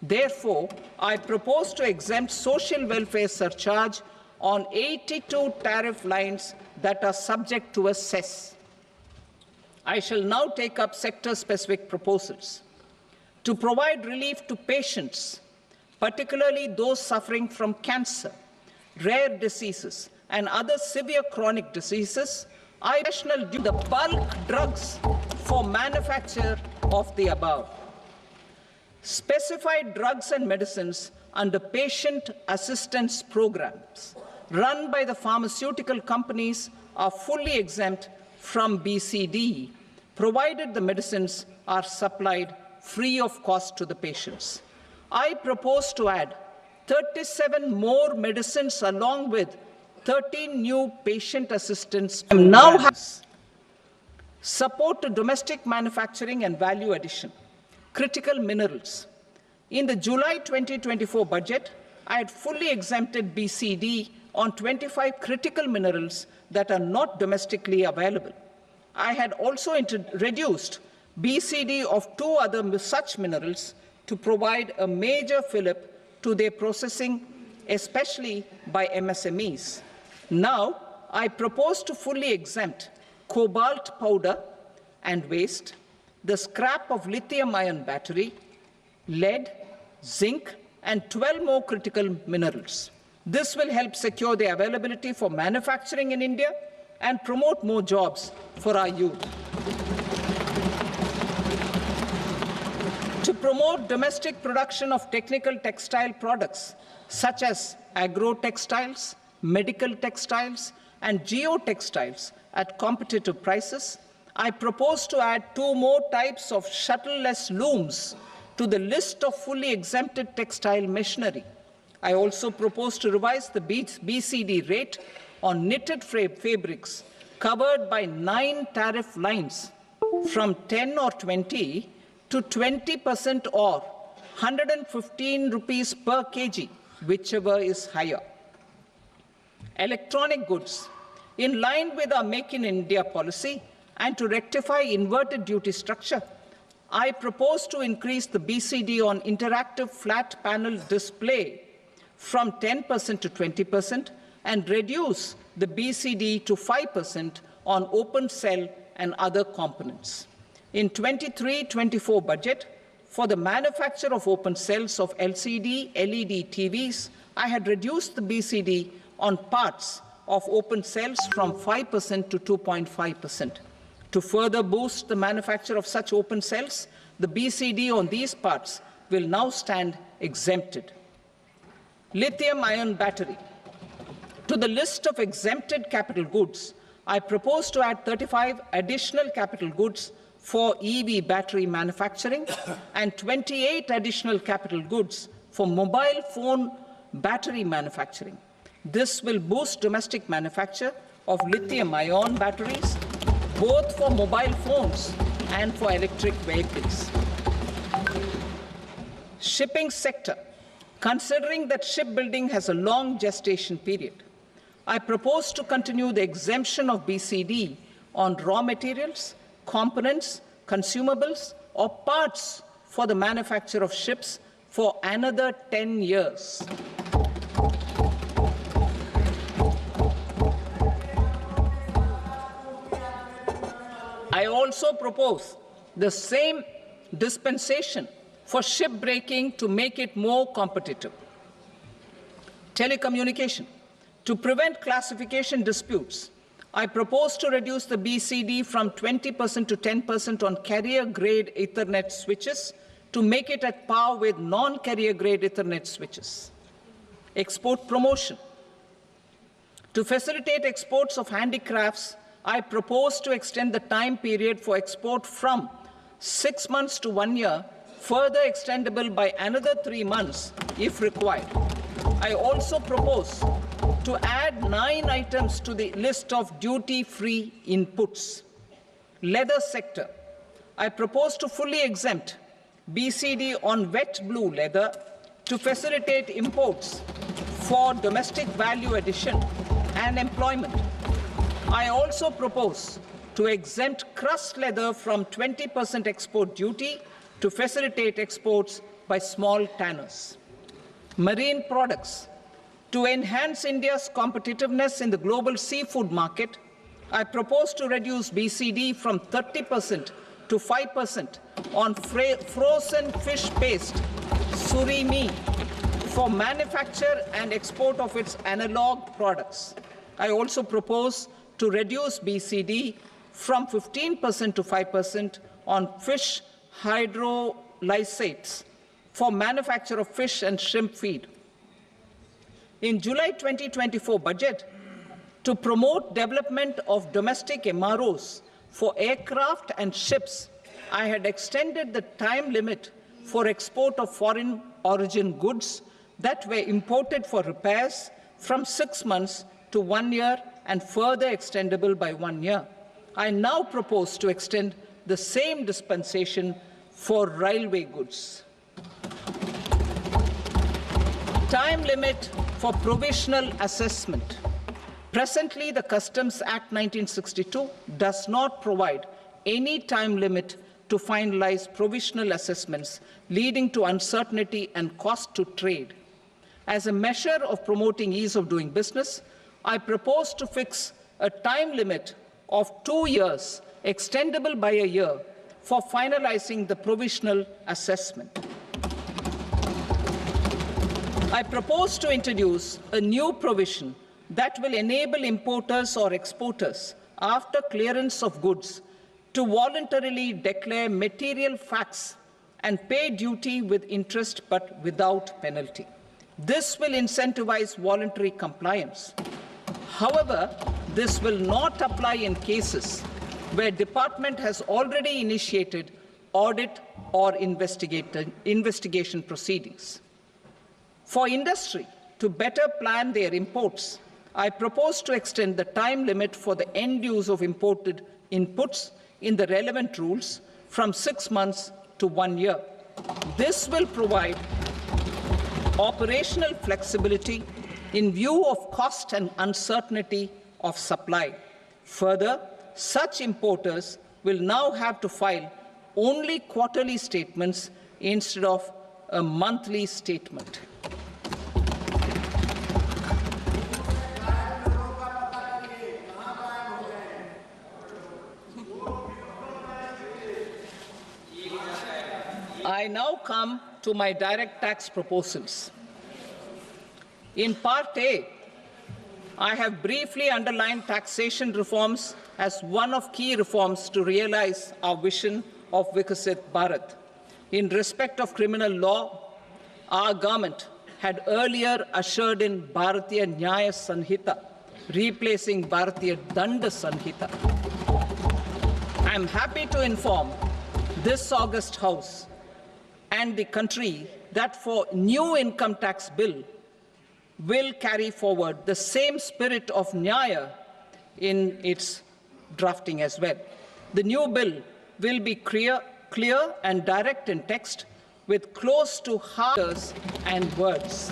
Therefore, I propose to exempt social welfare surcharge on 82 tariff lines that are subject to a cess. I shall now take up sector-specific proposals. To provide relief to patients, particularly those suffering from cancer, rare diseases, and other severe chronic diseases, I rational the bulk drugs for manufacture of the above. Specified drugs and medicines under patient assistance programs run by the pharmaceutical companies are fully exempt from BCD, provided the medicines are supplied free of cost to the patients. I propose to add 37 more medicines along with 13 new patient assistance programs. Support to domestic manufacturing and value addition. Critical minerals. In the July 2024 budget, I had fully exempted BCD on 25 critical minerals that are not domestically available. I had also reduced BCD of 2 other such minerals to provide a major fillip to their processing, especially by MSMEs. Now, I propose to fully exempt cobalt powder and waste, the scrap of lithium-ion battery, lead, zinc, and 12 more critical minerals. This will help secure their availability for manufacturing in India and promote more jobs for our youth. To promote domestic production of technical textile products such as agro-textiles, medical textiles, and geotextiles at competitive prices, I propose to add 2 more types of shuttle-less looms to the list of fully exempted textile machinery. I also propose to revise the BCD rate on knitted fabrics covered by 9 tariff lines from 10 or 20 to 20% or 115 rupees per kg, whichever is higher. Electronic goods. In line with our Make in India policy and to rectify inverted duty structure, I propose to increase the BCD on interactive flat panel display from 10% to 20% and reduce the BCD to 5% on open cell and other components. In 23-24 budget, for the manufacture of open cells of LCD, LED TVs, I had reduced the BCD on parts of open cells from 5% to 2.5%. To further boost the manufacture of such open cells, the BCD on these parts will now stand exempted. Lithium-ion battery. To the list of exempted capital goods, I propose to add 35 additional capital goods for EV battery manufacturing and 28 additional capital goods for mobile phone battery manufacturing. This will boost domestic manufacture of lithium-ion batteries, both for mobile phones and for electric vehicles. Shipping sector. Considering that shipbuilding has a long gestation period, I propose to continue the exemption of BCD on raw materials, components, consumables, or parts for the manufacture of ships for another 10 years. I also propose the same dispensation for shipbreaking to make it more competitive. Telecommunication. To prevent classification disputes, I propose to reduce the BCD from 20% to 10% on carrier-grade Ethernet switches to make it at par with non-carrier-grade Ethernet switches. Export promotion. To facilitate exports of handicrafts, I propose to extend the time period for export from 6 months to 1 year, further extendable by another 3 months if required. I also propose to add 9 items to the list of duty-free inputs. Leather sector. I propose to fully exempt BCD on wet blue leather to facilitate imports for domestic value addition and employment. I also propose to exempt crust leather from 20% export duty to facilitate exports by small tanners. Marine products. To enhance India's competitiveness in the global seafood market, I propose to reduce BCD from 30% to 5% on frozen fish paste, surimi, for manufacture and export of its analog products. I also propose to reduce BCD from 15% to 5% on fish hydrolysates for manufacture of fish and shrimp feed. In July 2024 budget, to promote development of domestic MROs for aircraft and ships, I had extended the time limit for export of foreign origin goods that were imported for repairs from 6 months to 1 year and further extendable by 1 year. I now propose to extend the same dispensation for railway goods. Time limit for provisional assessment. Presently, the Customs Act 1962 does not provide any time limit to finalize provisional assessments, leading to uncertainty and cost to trade. As a measure of promoting ease of doing business, I propose to fix a time limit of 2 years, extendable by a year, for finalizing the provisional assessment. I propose to introduce a new provision that will enable importers or exporters, after clearance of goods, to voluntarily declare material facts and pay duty with interest but without penalty. This will incentivize voluntary compliance. However, this will not apply in cases where department has already initiated audit or investigation proceedings. For industry to better plan their imports, I propose to extend the time limit for the end use of imported inputs in the relevant rules from 6 months to 1 year. This will provide operational flexibility in view of cost and uncertainty of supply. Further, such importers will now have to file only quarterly statements instead of a monthly statement. I now come to my direct tax proposals. In Part A, I have briefly underlined taxation reforms as one of key reforms to realize our vision of Vikasit Bharat. In respect of criminal law, our government had earlier ushered in Bharatiya Nyaya Sanhita, replacing Bharatiya Danda Sanhita. I am happy to inform this august House and the country that for new income tax bill will carry forward the same spirit of Nyaya in its drafting as well. The new bill will be clear and direct in text with close to half and words.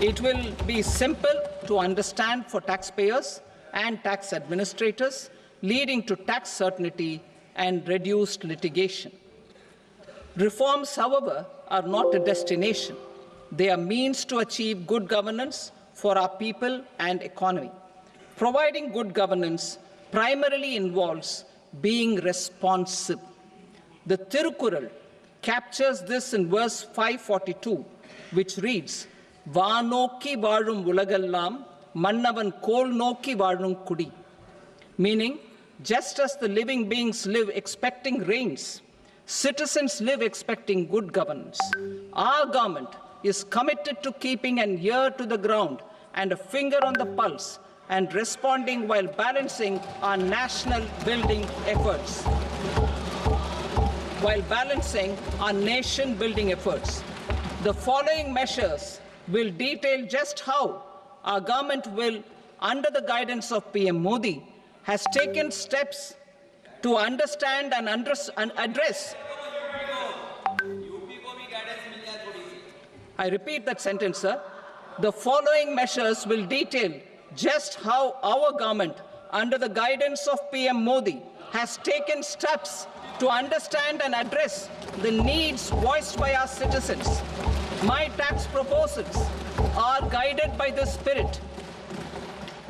It will be simple to understand for taxpayers and tax administrators, leading to tax certainty and reduced litigation. Reforms, however, are not a destination. They are means to achieve good governance for our people and economy. Providing good governance primarily involves being responsive. The Tirukural captures this in verse 542, which reads, "Vaanokki vaazhum ulagallam, mannavan kol nokki vaazhum kudi," meaning, just as the living beings live expecting rains, citizens live expecting good governance. Our government is committed to keeping an ear to the ground and a finger on the pulse and responding while balancing our national building efforts. The following measures will detail just how our government will, under the guidance of PM Modi, has taken steps to understand and address. I repeat that sentence, sir. The following measures will detail just how our government, under the guidance of PM Modi, has taken steps to understand and address the needs voiced by our citizens. My tax proposals are guided by this spirit.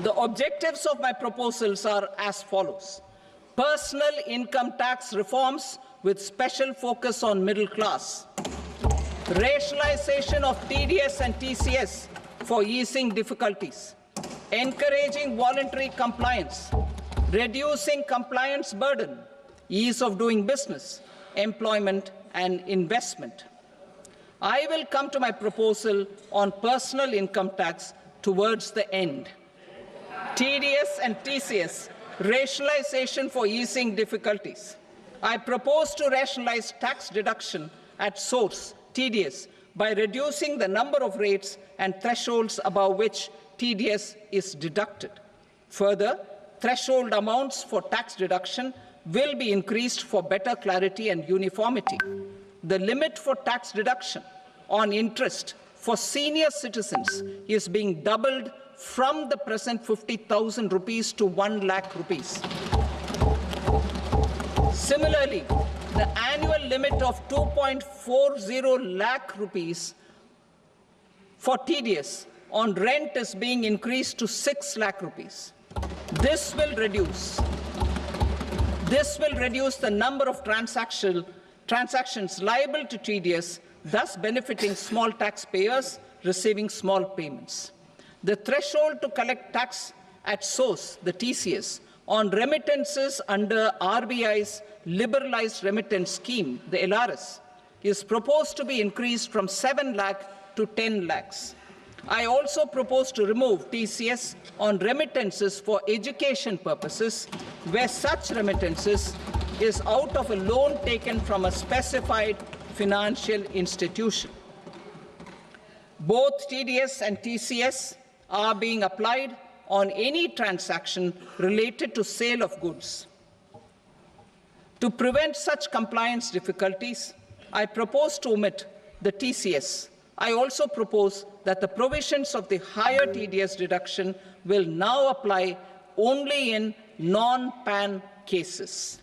The objectives of my proposals are as follows. Personal income tax reforms with special focus on middle class. Rationalization of TDS and TCS for easing difficulties. Encouraging voluntary compliance. Reducing compliance burden. Ease of doing business, employment and investment. I will come to my proposal on personal income tax towards the end. TDS and TCS, rationalization for easing difficulties. I propose to rationalize tax deduction at source, TDS, by reducing the number of rates and thresholds above which TDS is deducted. Further, threshold amounts for tax deduction will be increased for better clarity and uniformity. The limit for tax deduction on interest for senior citizens is being doubled from the present 50,000 rupees to 1 lakh rupees. Similarly, the annual limit of 2.40 lakh rupees for TDS on rent is being increased to 6 lakh rupees. This will reduce the number of transactions liable to TDS, thus benefiting small taxpayers receiving small payments. The threshold to collect tax at source, the TCS, on remittances under RBI's liberalized remittance scheme, the LRS, is proposed to be increased from 7 lakh to 10 lakhs. I also propose to remove TCS on remittances for education purposes, where such remittances is out of a loan taken from a specified financial institution. Both TDS and TCS are being applied on any transaction related to sale of goods. To prevent such compliance difficulties, I propose to omit the TCS. I also propose that the provisions of the higher TDS deduction will now apply only in non-PAN cases.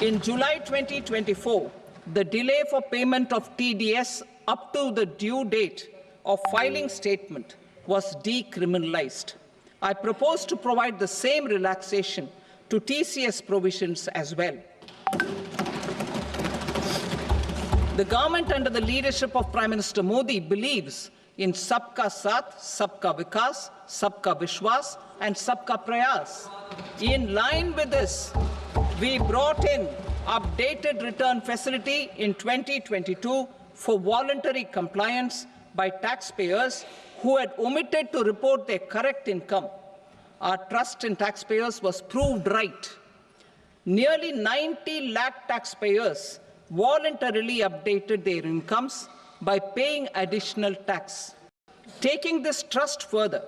In July 2024, the delay for payment of TDS up to the due date of filing statement was decriminalized. I propose to provide the same relaxation to TCS provisions as well. The government under the leadership of Prime Minister Modi believes in Sabka Saath, Sabka Vikas, Sabka Vishwas and Sabka Prayas. In line with this, we brought in updated return facility in 2022 for voluntary compliance by taxpayers who had omitted to report their correct income. Our trust in taxpayers was proved right. Nearly 90 lakh taxpayers voluntarily updated their incomes by paying additional tax. Taking this trust further,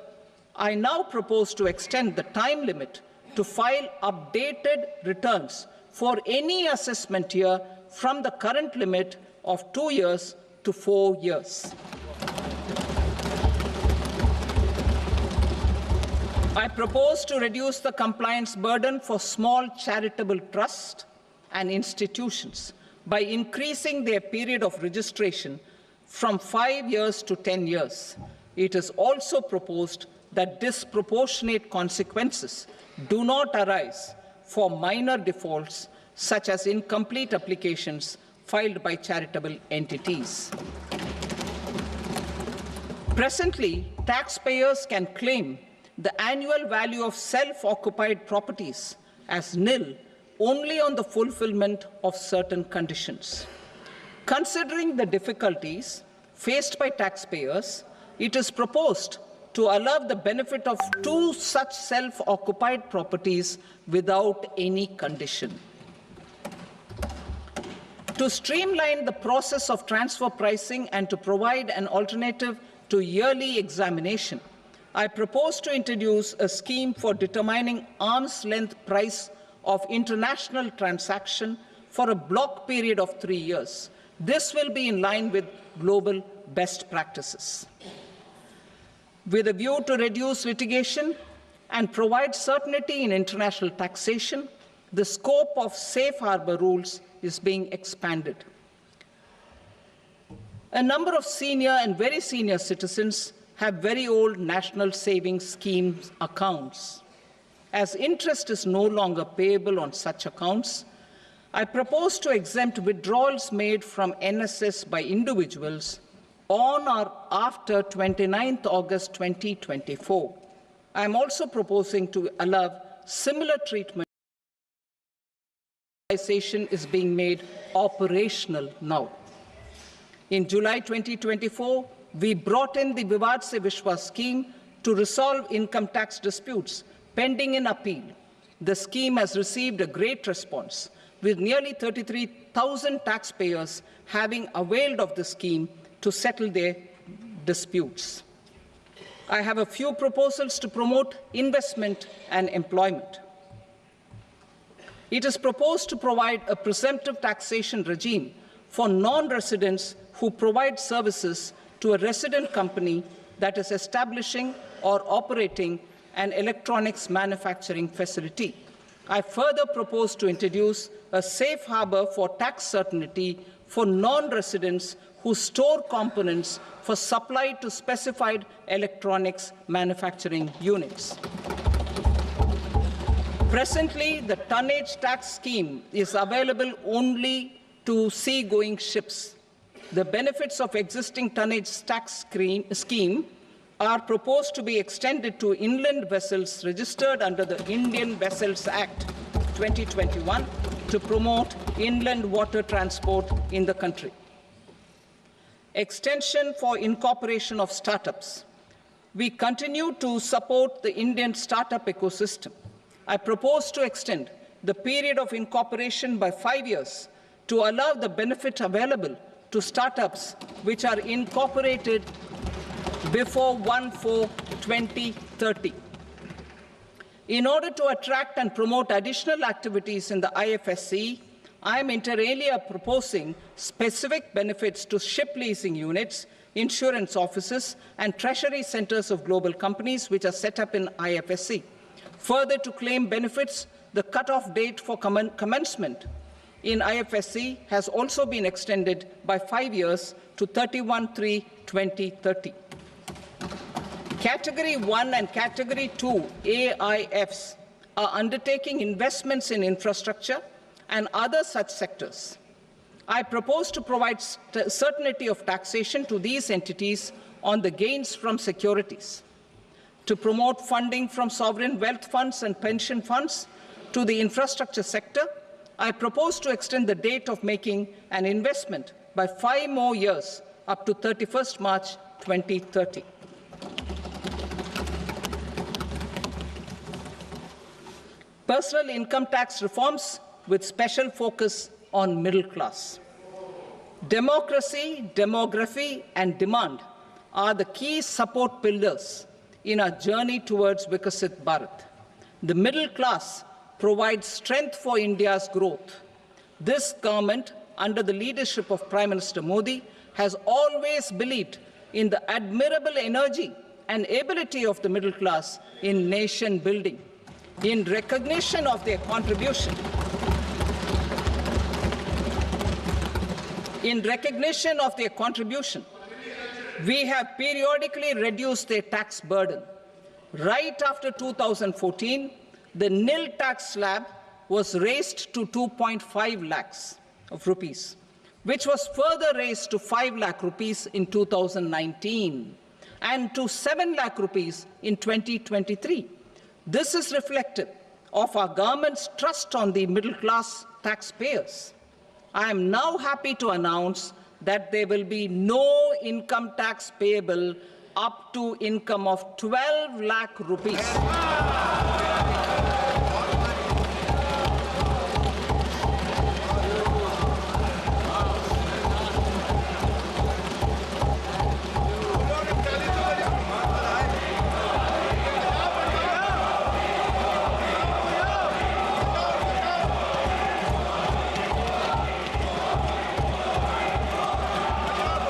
I now propose to extend the time limit to file updated returns for any assessment year from the current limit of 2 years to 4 years. I propose to reduce the compliance burden for small charitable trusts and institutions by increasing their period of registration from 5 years to 10 years. It is also proposed that disproportionate consequences do not arise for minor defaults, such as incomplete applications filed by charitable entities. Presently, taxpayers can claim the annual value of self-occupied properties as nil only on the fulfillment of certain conditions. Considering the difficulties faced by taxpayers, it is proposed to allow the benefit of 2 such self-occupied properties without any condition. To streamline the process of transfer pricing and to provide an alternative to yearly examination, I propose to introduce a scheme for determining arm's length price of international transaction for a block period of 3 years. This will be in line with global best practices. With a view to reduce litigation, and provide certainty in international taxation, the scope of safe harbor rules is being expanded. A number of senior and very senior citizens have very old national savings schemes accounts. As interest is no longer payable on such accounts, I propose to exempt withdrawals made from NSS by individuals on or after 29th August 2024. I am also proposing to allow similar treatment. Is being made operational now. In July 2024, we brought in the Vivad Se Vishwas scheme to resolve income tax disputes pending in appeal. The scheme has received a great response, with nearly 33,000 taxpayers having availed of the scheme to settle their disputes. I have a few proposals to promote investment and employment. It is proposed to provide a presumptive taxation regime for non-residents who provide services to a resident company that is establishing or operating an electronics manufacturing facility. I further propose to introduce a safe harbor for tax certainty for non-residents who store components for supply to specified electronics manufacturing units. Presently, the tonnage tax scheme is available only to sea-going ships. The benefits of existing tonnage tax scheme are proposed to be extended to inland vessels registered under the Indian Vessels Act 2021 to promote inland water transport in the country. Extension for incorporation of startups. We continue to support the Indian startup ecosystem. I propose to extend the period of incorporation by 5 years to allow the benefit available to startups which are incorporated before 1/4/2030. In order to attract and promote additional activities in the IFSC, I am inter alia proposing specific benefits to ship leasing units, insurance offices, and treasury centers of global companies which are set up in IFSC. Further, to claim benefits, the cut-off date for commencement in IFSC has also been extended by 5 years to 31/3/2030. Category 1 and Category 2 AIFs are undertaking investments in infrastructure and other such sectors. I propose to provide certainty of taxation to these entities on the gains from securities, to promote funding from sovereign wealth funds and pension funds to the infrastructure sector. I propose to extend the date of making an investment by 5 more years up to 31st March 2030. Personal income tax reforms with special focus on middle class. Democracy, demography, and demand are the key support pillars in our journey towards Vikasit Bharat. The middle class provides strength for India's growth. This government, under the leadership of Prime Minister Modi, has always believed in the admirable energy and ability of the middle class in nation building. In recognition of their contribution, we have periodically reduced their tax burden. Right after 2014, the nil tax slab was raised to 2.5 lakhs of rupees, which was further raised to 5 lakh rupees in 2019 and to 7 lakh rupees in 2023. This is reflective of our government's trust on the middle class taxpayers. I am now happy to announce that there will be no income tax payable up to income of 12 lakh rupees.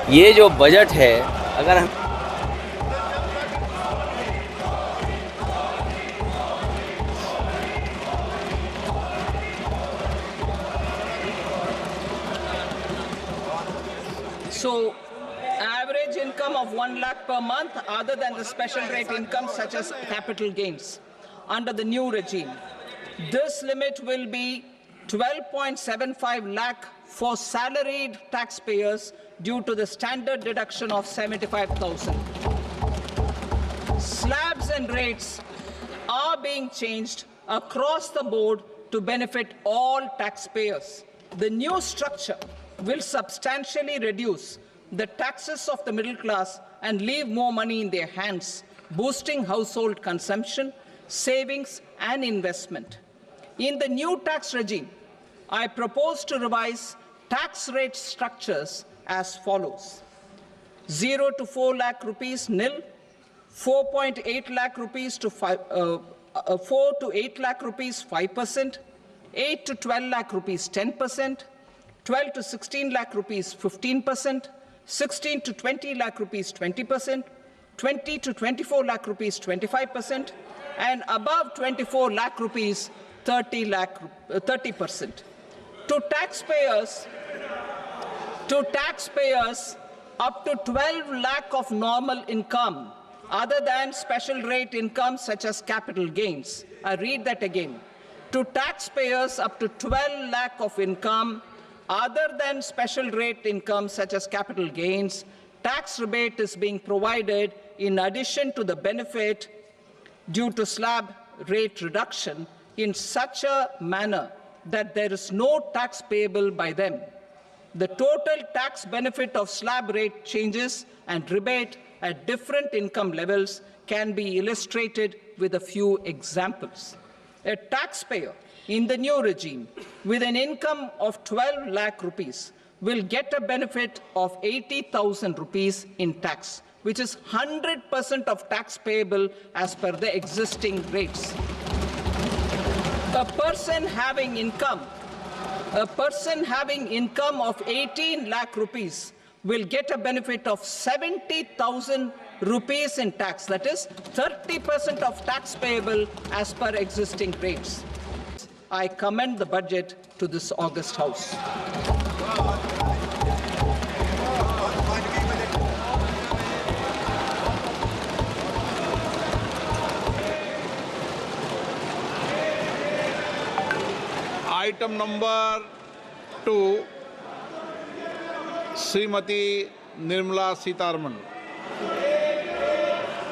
ये जो budget है, अगर हम So, average income of 1 lakh per month other than the special rate income such as capital gains under the new regime. This limit will be 12.75 lakh for salaried taxpayers due to the standard deduction of 75,000. Slabs and rates are being changed across the board to benefit all taxpayers. The new structure will substantially reduce the taxes of the middle class and leave more money in their hands, boosting household consumption, savings, and investment. In the new tax regime, I propose to revise tax rate structures as follows: 0 to 4 lakh rupees nil, 4.8 lakh rupees to 4 to 8 lakh rupees 5%, 8 to 12 lakh rupees 10%, 12 to 16 lakh rupees 15%, 16 to 20 lakh rupees 20%, 20 to 24 lakh rupees 25%, and above 24 lakh rupees 30%. To taxpayers up to 12 lakh of normal income other than special rate income such as capital gains. I read that again. To taxpayers up to 12 lakh of income other than special rate income such as capital gains, tax rebate is being provided in addition to the benefit due to slab rate reduction in such a manner that there is no tax payable by them. The total tax benefit of slab rate changes and rebate at different income levels can be illustrated with a few examples. A taxpayer in the new regime with an income of 12 lakh rupees will get a benefit of 80,000 rupees in tax, which is 100% of tax payable as per the existing rates. A person having income of 18 lakh rupees will get a benefit of 70,000 rupees in tax. That is 30% of tax payable as per existing rates. I commend the budget to this august House. Item number 2, Srimati Nirmala Sitharaman.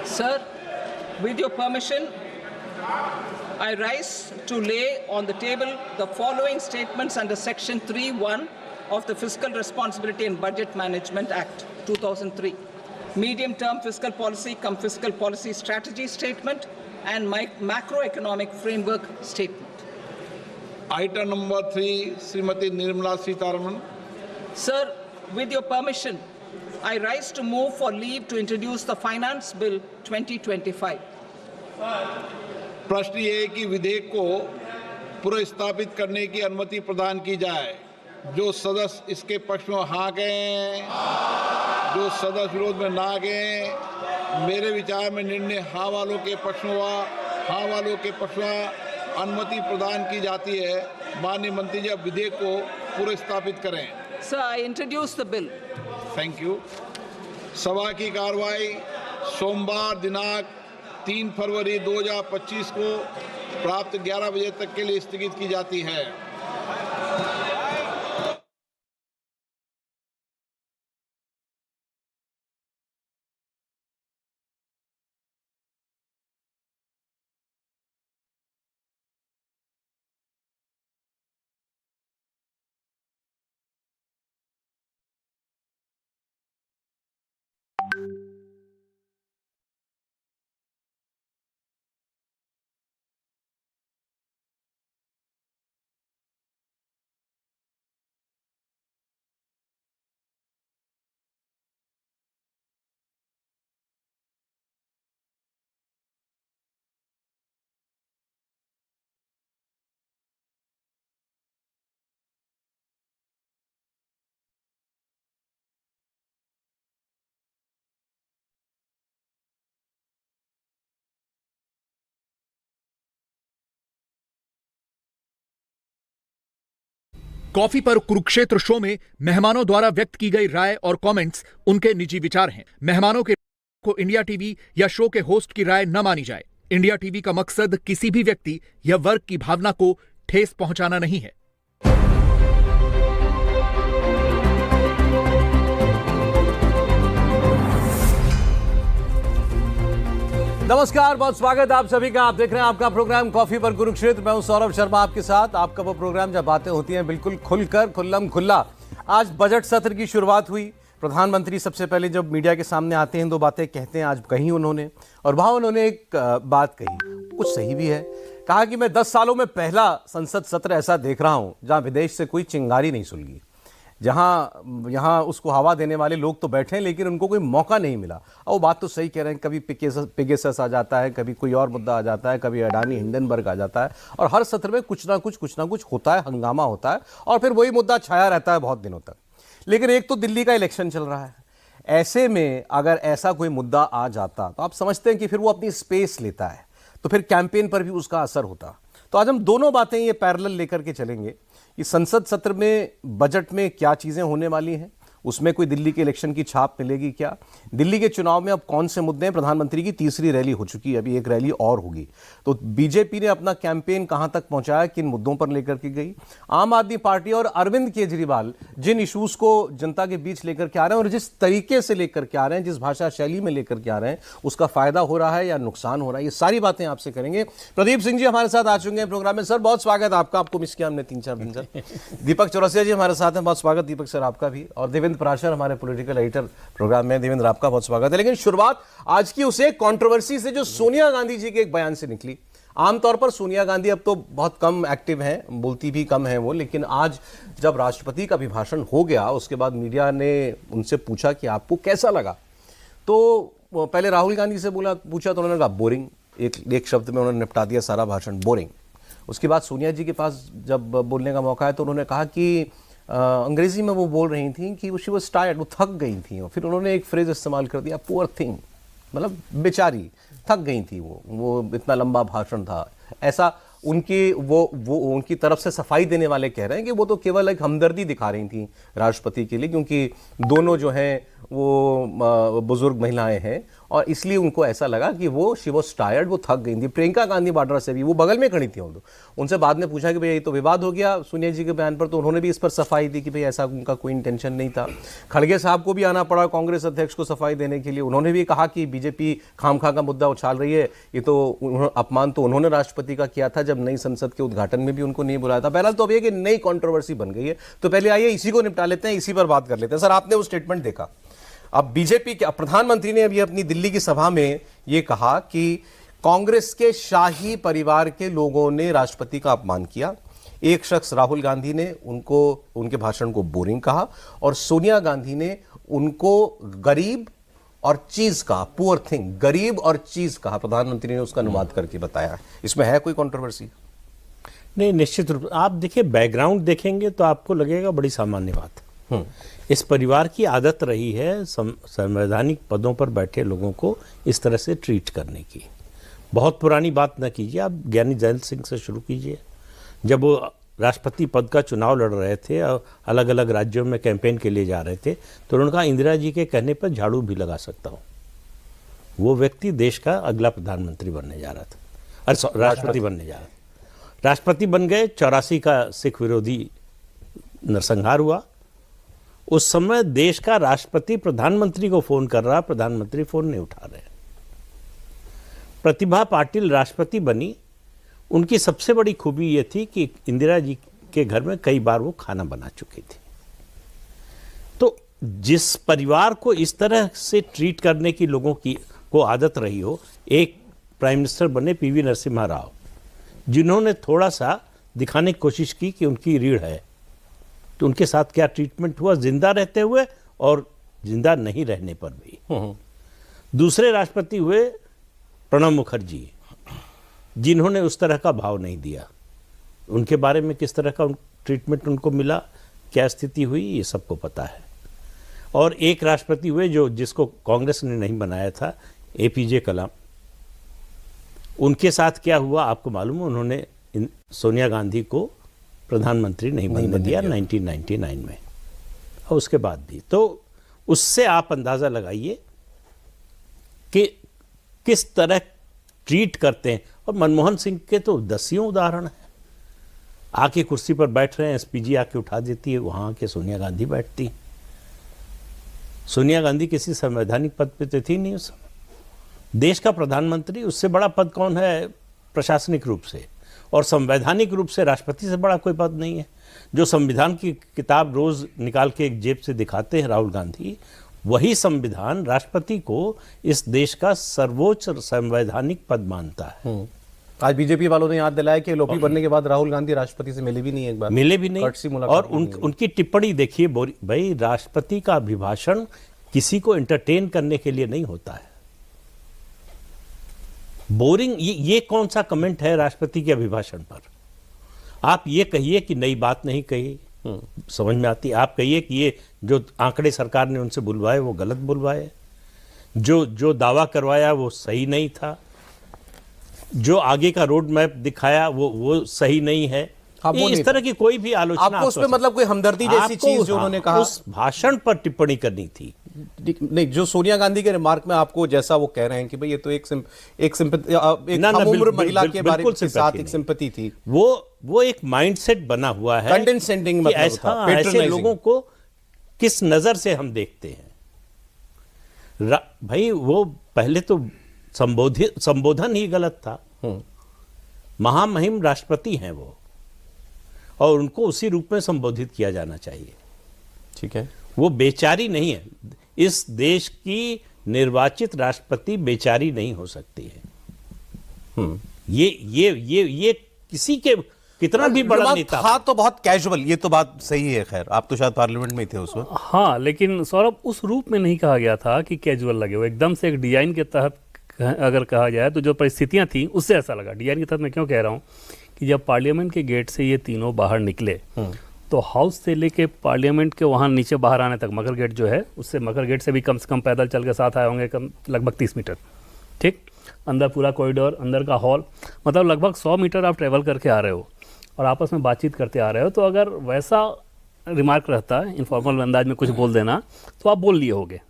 Sir, with your permission, I rise to lay on the table the following statements under Section 3(1) of the Fiscal Responsibility and Budget Management Act, 2003. Medium-term fiscal policy cum fiscal policy strategy statement and macroeconomic framework statement. Item number 3, Srimati Nirmala Sitharaman. Sir, with your permission, I rise to move for leave to introduce the Finance Bill 2025. प्रश्न ये है कि विधेयक को पुनर्स्थापित करने की अनुमति प्रदान की जाए। जो सदस्य इसके पक्ष में हाँ कहें, जो सदस्य विरोध में ना कहें। मेरे विचार में निर्णय हाँ वालों के पक्ष में हुआ, हाँ वालों के पक्ष में अनुमति प्रदान की जाती है। माननीय मंत्री जी, अब विधेयक को पुनर्स्थापित करें। Sir, I introduce the bill. Thank you. सभा की कार्रवाई सोमवार दिनांक 3 फरवरी 2025 को प्राप्त 11 बजे तक के लिए स्थगित की जाती है। कॉफी पर कुरुक्षेत्र शो में मेहमानों द्वारा व्यक्त की गई राय और कमेंट्स उनके निजी विचार हैं। मेहमानों के को इंडिया टीवी या शो के होस्ट की राय न मानी जाए। इंडिया टीवी का मकसद किसी भी व्यक्ति या वर्ग की भावना को ठेस पहुंचाना नहीं है। नमस्कार, बहुत स्वागत आप सभी का। आप देख रहे हैं आपका प्रोग्राम कॉफी पर कुरुक्षेत्र। मैं हूं सौरभ शर्मा आपके साथ। आपका वो प्रोग्राम जब बातें होती हैं बिल्कुल खुलकर, खुल्लम खुल्ला। आज बजट सत्र की शुरुआत हुई। प्रधानमंत्री सबसे पहले जब मीडिया के सामने आते हैं 2 बातें कहते हैं। आज कही उन्होंने, और वहां उन्होंने एक बात कही, कुछ सही भी है। कहा कि मैं 10 सालों में पहला संसद सत्र ऐसा देख रहा हूं जहां विदेश से कोई चिंगारी नहीं सुलगी, जहां यहाँ उसको हवा देने वाले लोग तो बैठे हैं लेकिन उनको कोई मौका नहीं मिला। और वो बात तो सही कह रहे हैं। कभी पेगासस आ जाता है, कभी कोई और मुद्दा आ जाता है, कभी अडानी हिंडनबर्ग आ जाता है, और हर सत्र में कुछ ना कुछ होता है, हंगामा होता है, और फिर वही मुद्दा छाया रहता है बहुत दिनों तक। लेकिन एक तो दिल्ली का इलेक्शन चल रहा है। ऐसे में अगर ऐसा कोई मुद्दा आ जाता तो आप समझते हैं कि फिर वो अपनी स्पेस लेता है, तो फिर कैंपेन पर भी उसका असर होता। तो आज हम दोनों बातें ये पैरेलल लेकर के चलेंगे कि संसद सत्र में, बजट में क्या चीजें होने वाली हैं, उसमें कोई दिल्ली के इलेक्शन की छाप मिलेगी क्या, दिल्ली के चुनाव में अब कौन से मुद्दे हैं। प्रधानमंत्री की तीसरी रैली हो चुकी है, अभी एक रैली और होगी। तो बीजेपी ने अपना कैंपेन कहां तक पहुंचाया, किन मुद्दों पर लेकर के गई। आम आदमी पार्टी और अरविंद केजरीवाल जिन इश्यूज को जनता के बीच लेकर के आ रहे हैं और जिस तरीके से लेकर के आ रहे हैं, जिस भाषा शैली में लेकर के आ रहे हैं, उसका फायदा हो रहा है या नुकसान हो रहा है, ये सारी बातें आपसे करेंगे। प्रदीप सिंह जी हमारे साथ आ चुके हैं प्रोग्राम में। सर बहुत स्वागत आपका, आपको मिस किया हमने 3-4 दिन से। दीपक चौरसिया जी हमारे साथ हैं, बहुत स्वागत दीपक सर आपका भी। और देवेंद्र पराशर हमारे पॉलिटिकल एडिटर प्रोग्राम में। देवेंद्र आपका बहुत स्वागत है। लेकिन शुरुआत आज की उसे कंट्रोवर्सी से जो सोनिया गांधी जी के एक बयान से निकली। आमतौर पर सोनिया गांधी अब तो बहुत कम एक्टिव हैं, बोलती भी कम है वो, लेकिन आज जब राष्ट्रपति का अभिभाषण हो गया उसके बाद मीडिया ने उनसे पूछा कि आपको कैसा लगा, तो पहले राहुल गांधी से पूछा तो उन्होंने कहा बोरिंग। एक शब्द में उन्होंने निपटा दिया सारा भाषण, बोरिंग। उसके बाद सोनिया जी के पास जब बोलने का मौका है तो उन्होंने कहा कि अंग्रेजी में वो बोल रही थी कि शी वाज टायर्ड, वो थक गई थी। और फिर उन्होंने एक फ्रेज इस्तेमाल कर दिया, पुअर थिंग, मतलब बेचारी, थक गई थी वो इतना लंबा भाषण था ऐसा। उनकी वो उनकी तरफ से सफाई देने वाले कह रहे हैं कि वो तो केवल एक हमदर्दी दिखा रही थी राष्ट्रपति के लिए, क्योंकि दोनों जो हैं वो बुजुर्ग महिलाएं हैं और इसलिए उनको ऐसा लगा कि वो शी वाज टायर्ड, वो थक गई थी। प्रियंका गांधी वाड्रा से भी, वो बगल में खड़ी थी, उनसे बाद में पूछा कि भाई ये तो विवाद हो गया सोनिया जी के बयान पर, तो उन्होंने भी इस पर सफाई दी कि भाई ऐसा उनका कोई इंटेंशन नहीं था। खड़गे साहब को भी आना पड़ा कांग्रेस अध्यक्ष को सफाई देने के लिए। उन्होंने भी कहा कि बीजेपी खामखा का मुद्दा उछाल रही है, ये तो अपमान तो उन्होंने राष्ट्रपति का किया था जब नई संसद के उद्घाटन में भी उनको नहीं बुलाया था। बहरहाल तो अब ये कि नई कंट्रोवर्सी बन गई है, तो पहले आइए इसी को निपटा लेते हैं, इसी पर बात कर लेते हैं। सर आपने वो स्टेटमेंट देखा, अब बीजेपी के प्रधानमंत्री ने अभी अपनी दिल्ली की सभा में ये कहा कि कांग्रेस के शाही परिवार के लोगों ने राष्ट्रपति का अपमान किया। एक शख्स राहुल गांधी ने उनके भाषण को बोरिंग कहा और सोनिया गांधी ने उनको गरीब और चीज कहा, पुअर थिंग, गरीब और चीज कहा। प्रधानमंत्री ने उसका अनुवाद करके बताया। इसमें है कोई कंट्रोवर्सी? नहीं, निश्चित रूप से आप देखिए, बैकग्राउंड देखेंगे तो आपको लगेगा बड़ी सामान्य बात। इस परिवार की आदत रही है संवैधानिक पदों पर बैठे लोगों को इस तरह से ट्रीट करने की। बहुत पुरानी बात न कीजिए, आप ज्ञानी जैल सिंह से शुरू कीजिए। जब वो राष्ट्रपति पद का चुनाव लड़ रहे थे और अलग अलग राज्यों में कैंपेन के लिए जा रहे थे, तो उन्होंने कहा इंदिरा जी के कहने पर झाड़ू भी लगा सकता हूँ। वो व्यक्ति देश का अगला प्रधानमंत्री बनने जा रहा था, अरे राष्ट्रपति बनने जा रहा था। राष्ट्रपति बन गए, 84 का सिख विरोधी नरसंहार हुआ। उस समय देश का राष्ट्रपति प्रधानमंत्री को फोन कर रहा, प्रधानमंत्री फोन नहीं उठा रहे। प्रतिभा पाटिल राष्ट्रपति बनी, उनकी सबसे बड़ी खूबी यह थी कि इंदिरा जी के घर में कई बार वो खाना बना चुकी थी। तो जिस परिवार को इस तरह से ट्रीट करने की लोगों की को आदत रही हो, एक प्राइम मिनिस्टर बने पीवी नरसिम्हा राव, जिन्होंने थोड़ा सा दिखाने की कोशिश की कि उनकी रीढ़ है, तो उनके साथ क्या ट्रीटमेंट हुआ जिंदा रहते हुए और जिंदा नहीं रहने पर भी। दूसरे राष्ट्रपति हुए प्रणब मुखर्जी, जिन्होंने उस तरह का भाव नहीं दिया। उनके बारे में किस तरह का ट्रीटमेंट उनको मिला, क्या स्थिति हुई, ये सबको पता है। और एक राष्ट्रपति हुए जिसको कांग्रेस ने नहीं बनाया था, एपीजे कलाम। उनके साथ क्या हुआ आपको मालूम है, उन्होंने सोनिया गांधी को प्रधानमंत्री नहीं बनने दिया 1999 में, और उसके बाद भी। तो उससे आप अंदाज़ा लगाइए कि किस तरह ट्रीट करते हैं। और मनमोहन सिंह के तो दसियों उदाहरण हैं। आके कुर्सी पर बैठ रहे हैं, एसपीजी आके उठा देती है, वहाँ आके सोनिया गांधी बैठती। सोनिया गांधी किसी संवैधानिक पद पे तो थी नहीं उस समय। देश का प्रधानमंत्री, उससे बड़ा पद कौन है प्रशासनिक रूप से, और संवैधानिक रूप से राष्ट्रपति से बड़ा कोई पद नहीं है। जो संविधान की किताब रोज निकाल के एक जेब से दिखाते हैं राहुल गांधी, वही संविधान राष्ट्रपति को इस देश का सर्वोच्च संवैधानिक पद मानता है। आज बीजेपी वालों ने याद दिलाया कि एलओपी बनने के बाद राहुल गांधी राष्ट्रपति से मिले भी नहीं, एक बार मिले भी नहीं। और उनकी टिप्पणी देखिए, भाई राष्ट्रपति का अभिभाषण किसी को एंटरटेन करने के लिए नहीं होता है। बोरिंग, ये कौन सा कमेंट है राष्ट्रपति के अभिभाषण पर? आप ये कहिए कि नई बात नहीं कही, समझ में आती। आप कहिए कि ये जो आंकड़े सरकार ने उनसे बुलवाए वो गलत बुलवाए, जो दावा करवाया वो सही नहीं था, जो आगे का रोड मैप दिखाया वो सही नहीं है। इस तरह की कोई भी आलोचना आपको उसमें मतलब कोई हमदर्दी जैसी चीज जो उन्होंने कहा, उस भाषण पर टिप्पणी करनी थी। नहीं, जो सोनिया गांधी के रिमार्क में आपको जैसा वो कह रहे हैं कि भाई ये तो एक उम्र महिला के बारे में साथ एक सिंपैथी थी, वो एक माइंडसेट बना हुआ है कंडेंसेंडिंग, मतलब ऐसे लोगों को किस नजर से हम देखते हैं। भाई वो पहले तो संबोधन ही गलत था। महामहिम राष्ट्रपति हैं वो, और उनको उसी रूप में संबोधित किया जाना चाहिए। ठीक है, वो बेचारी नहीं है। इस देश की निर्वाचित राष्ट्रपति बेचारी नहीं हो सकती है। ये किसी के कितना भी बड़ा नेता था तो बहुत कैजुअल, ये तो बात सही है। खैर, आप तो शायद पार्लियामेंट में ही थे उस वक्त। हाँ, लेकिन सौरभ उस रूप में नहीं कहा गया था कि कैजुअल लगे। वो एकदम से एक डिजाइन के तहत अगर कहा जाए तो जो परिस्थितियां थी उससे ऐसा लगा। डिजाइन के तहत मैं क्यों कह रहा हूँ कि जब पार्लियामेंट के गेट से ये तीनों बाहर निकले तो हाउस से लेके पार्लियामेंट के वहाँ नीचे बाहर आने तक मकर गेट जो है, उससे मकर गेट से भी कम से कम पैदल चल के साथ आए होंगे, कम लगभग 30 मीटर। ठीक, अंदर पूरा कॉरिडोर, अंदर का हॉल, मतलब लगभग 100 मीटर आप ट्रेवल करके आ रहे हो और आपस में बातचीत करते आ रहे हो। तो अगर वैसा रिमार्क रहता है, इनफॉर्मल अंदाज में कुछ बोल देना, तो आप बोल लिए होगे,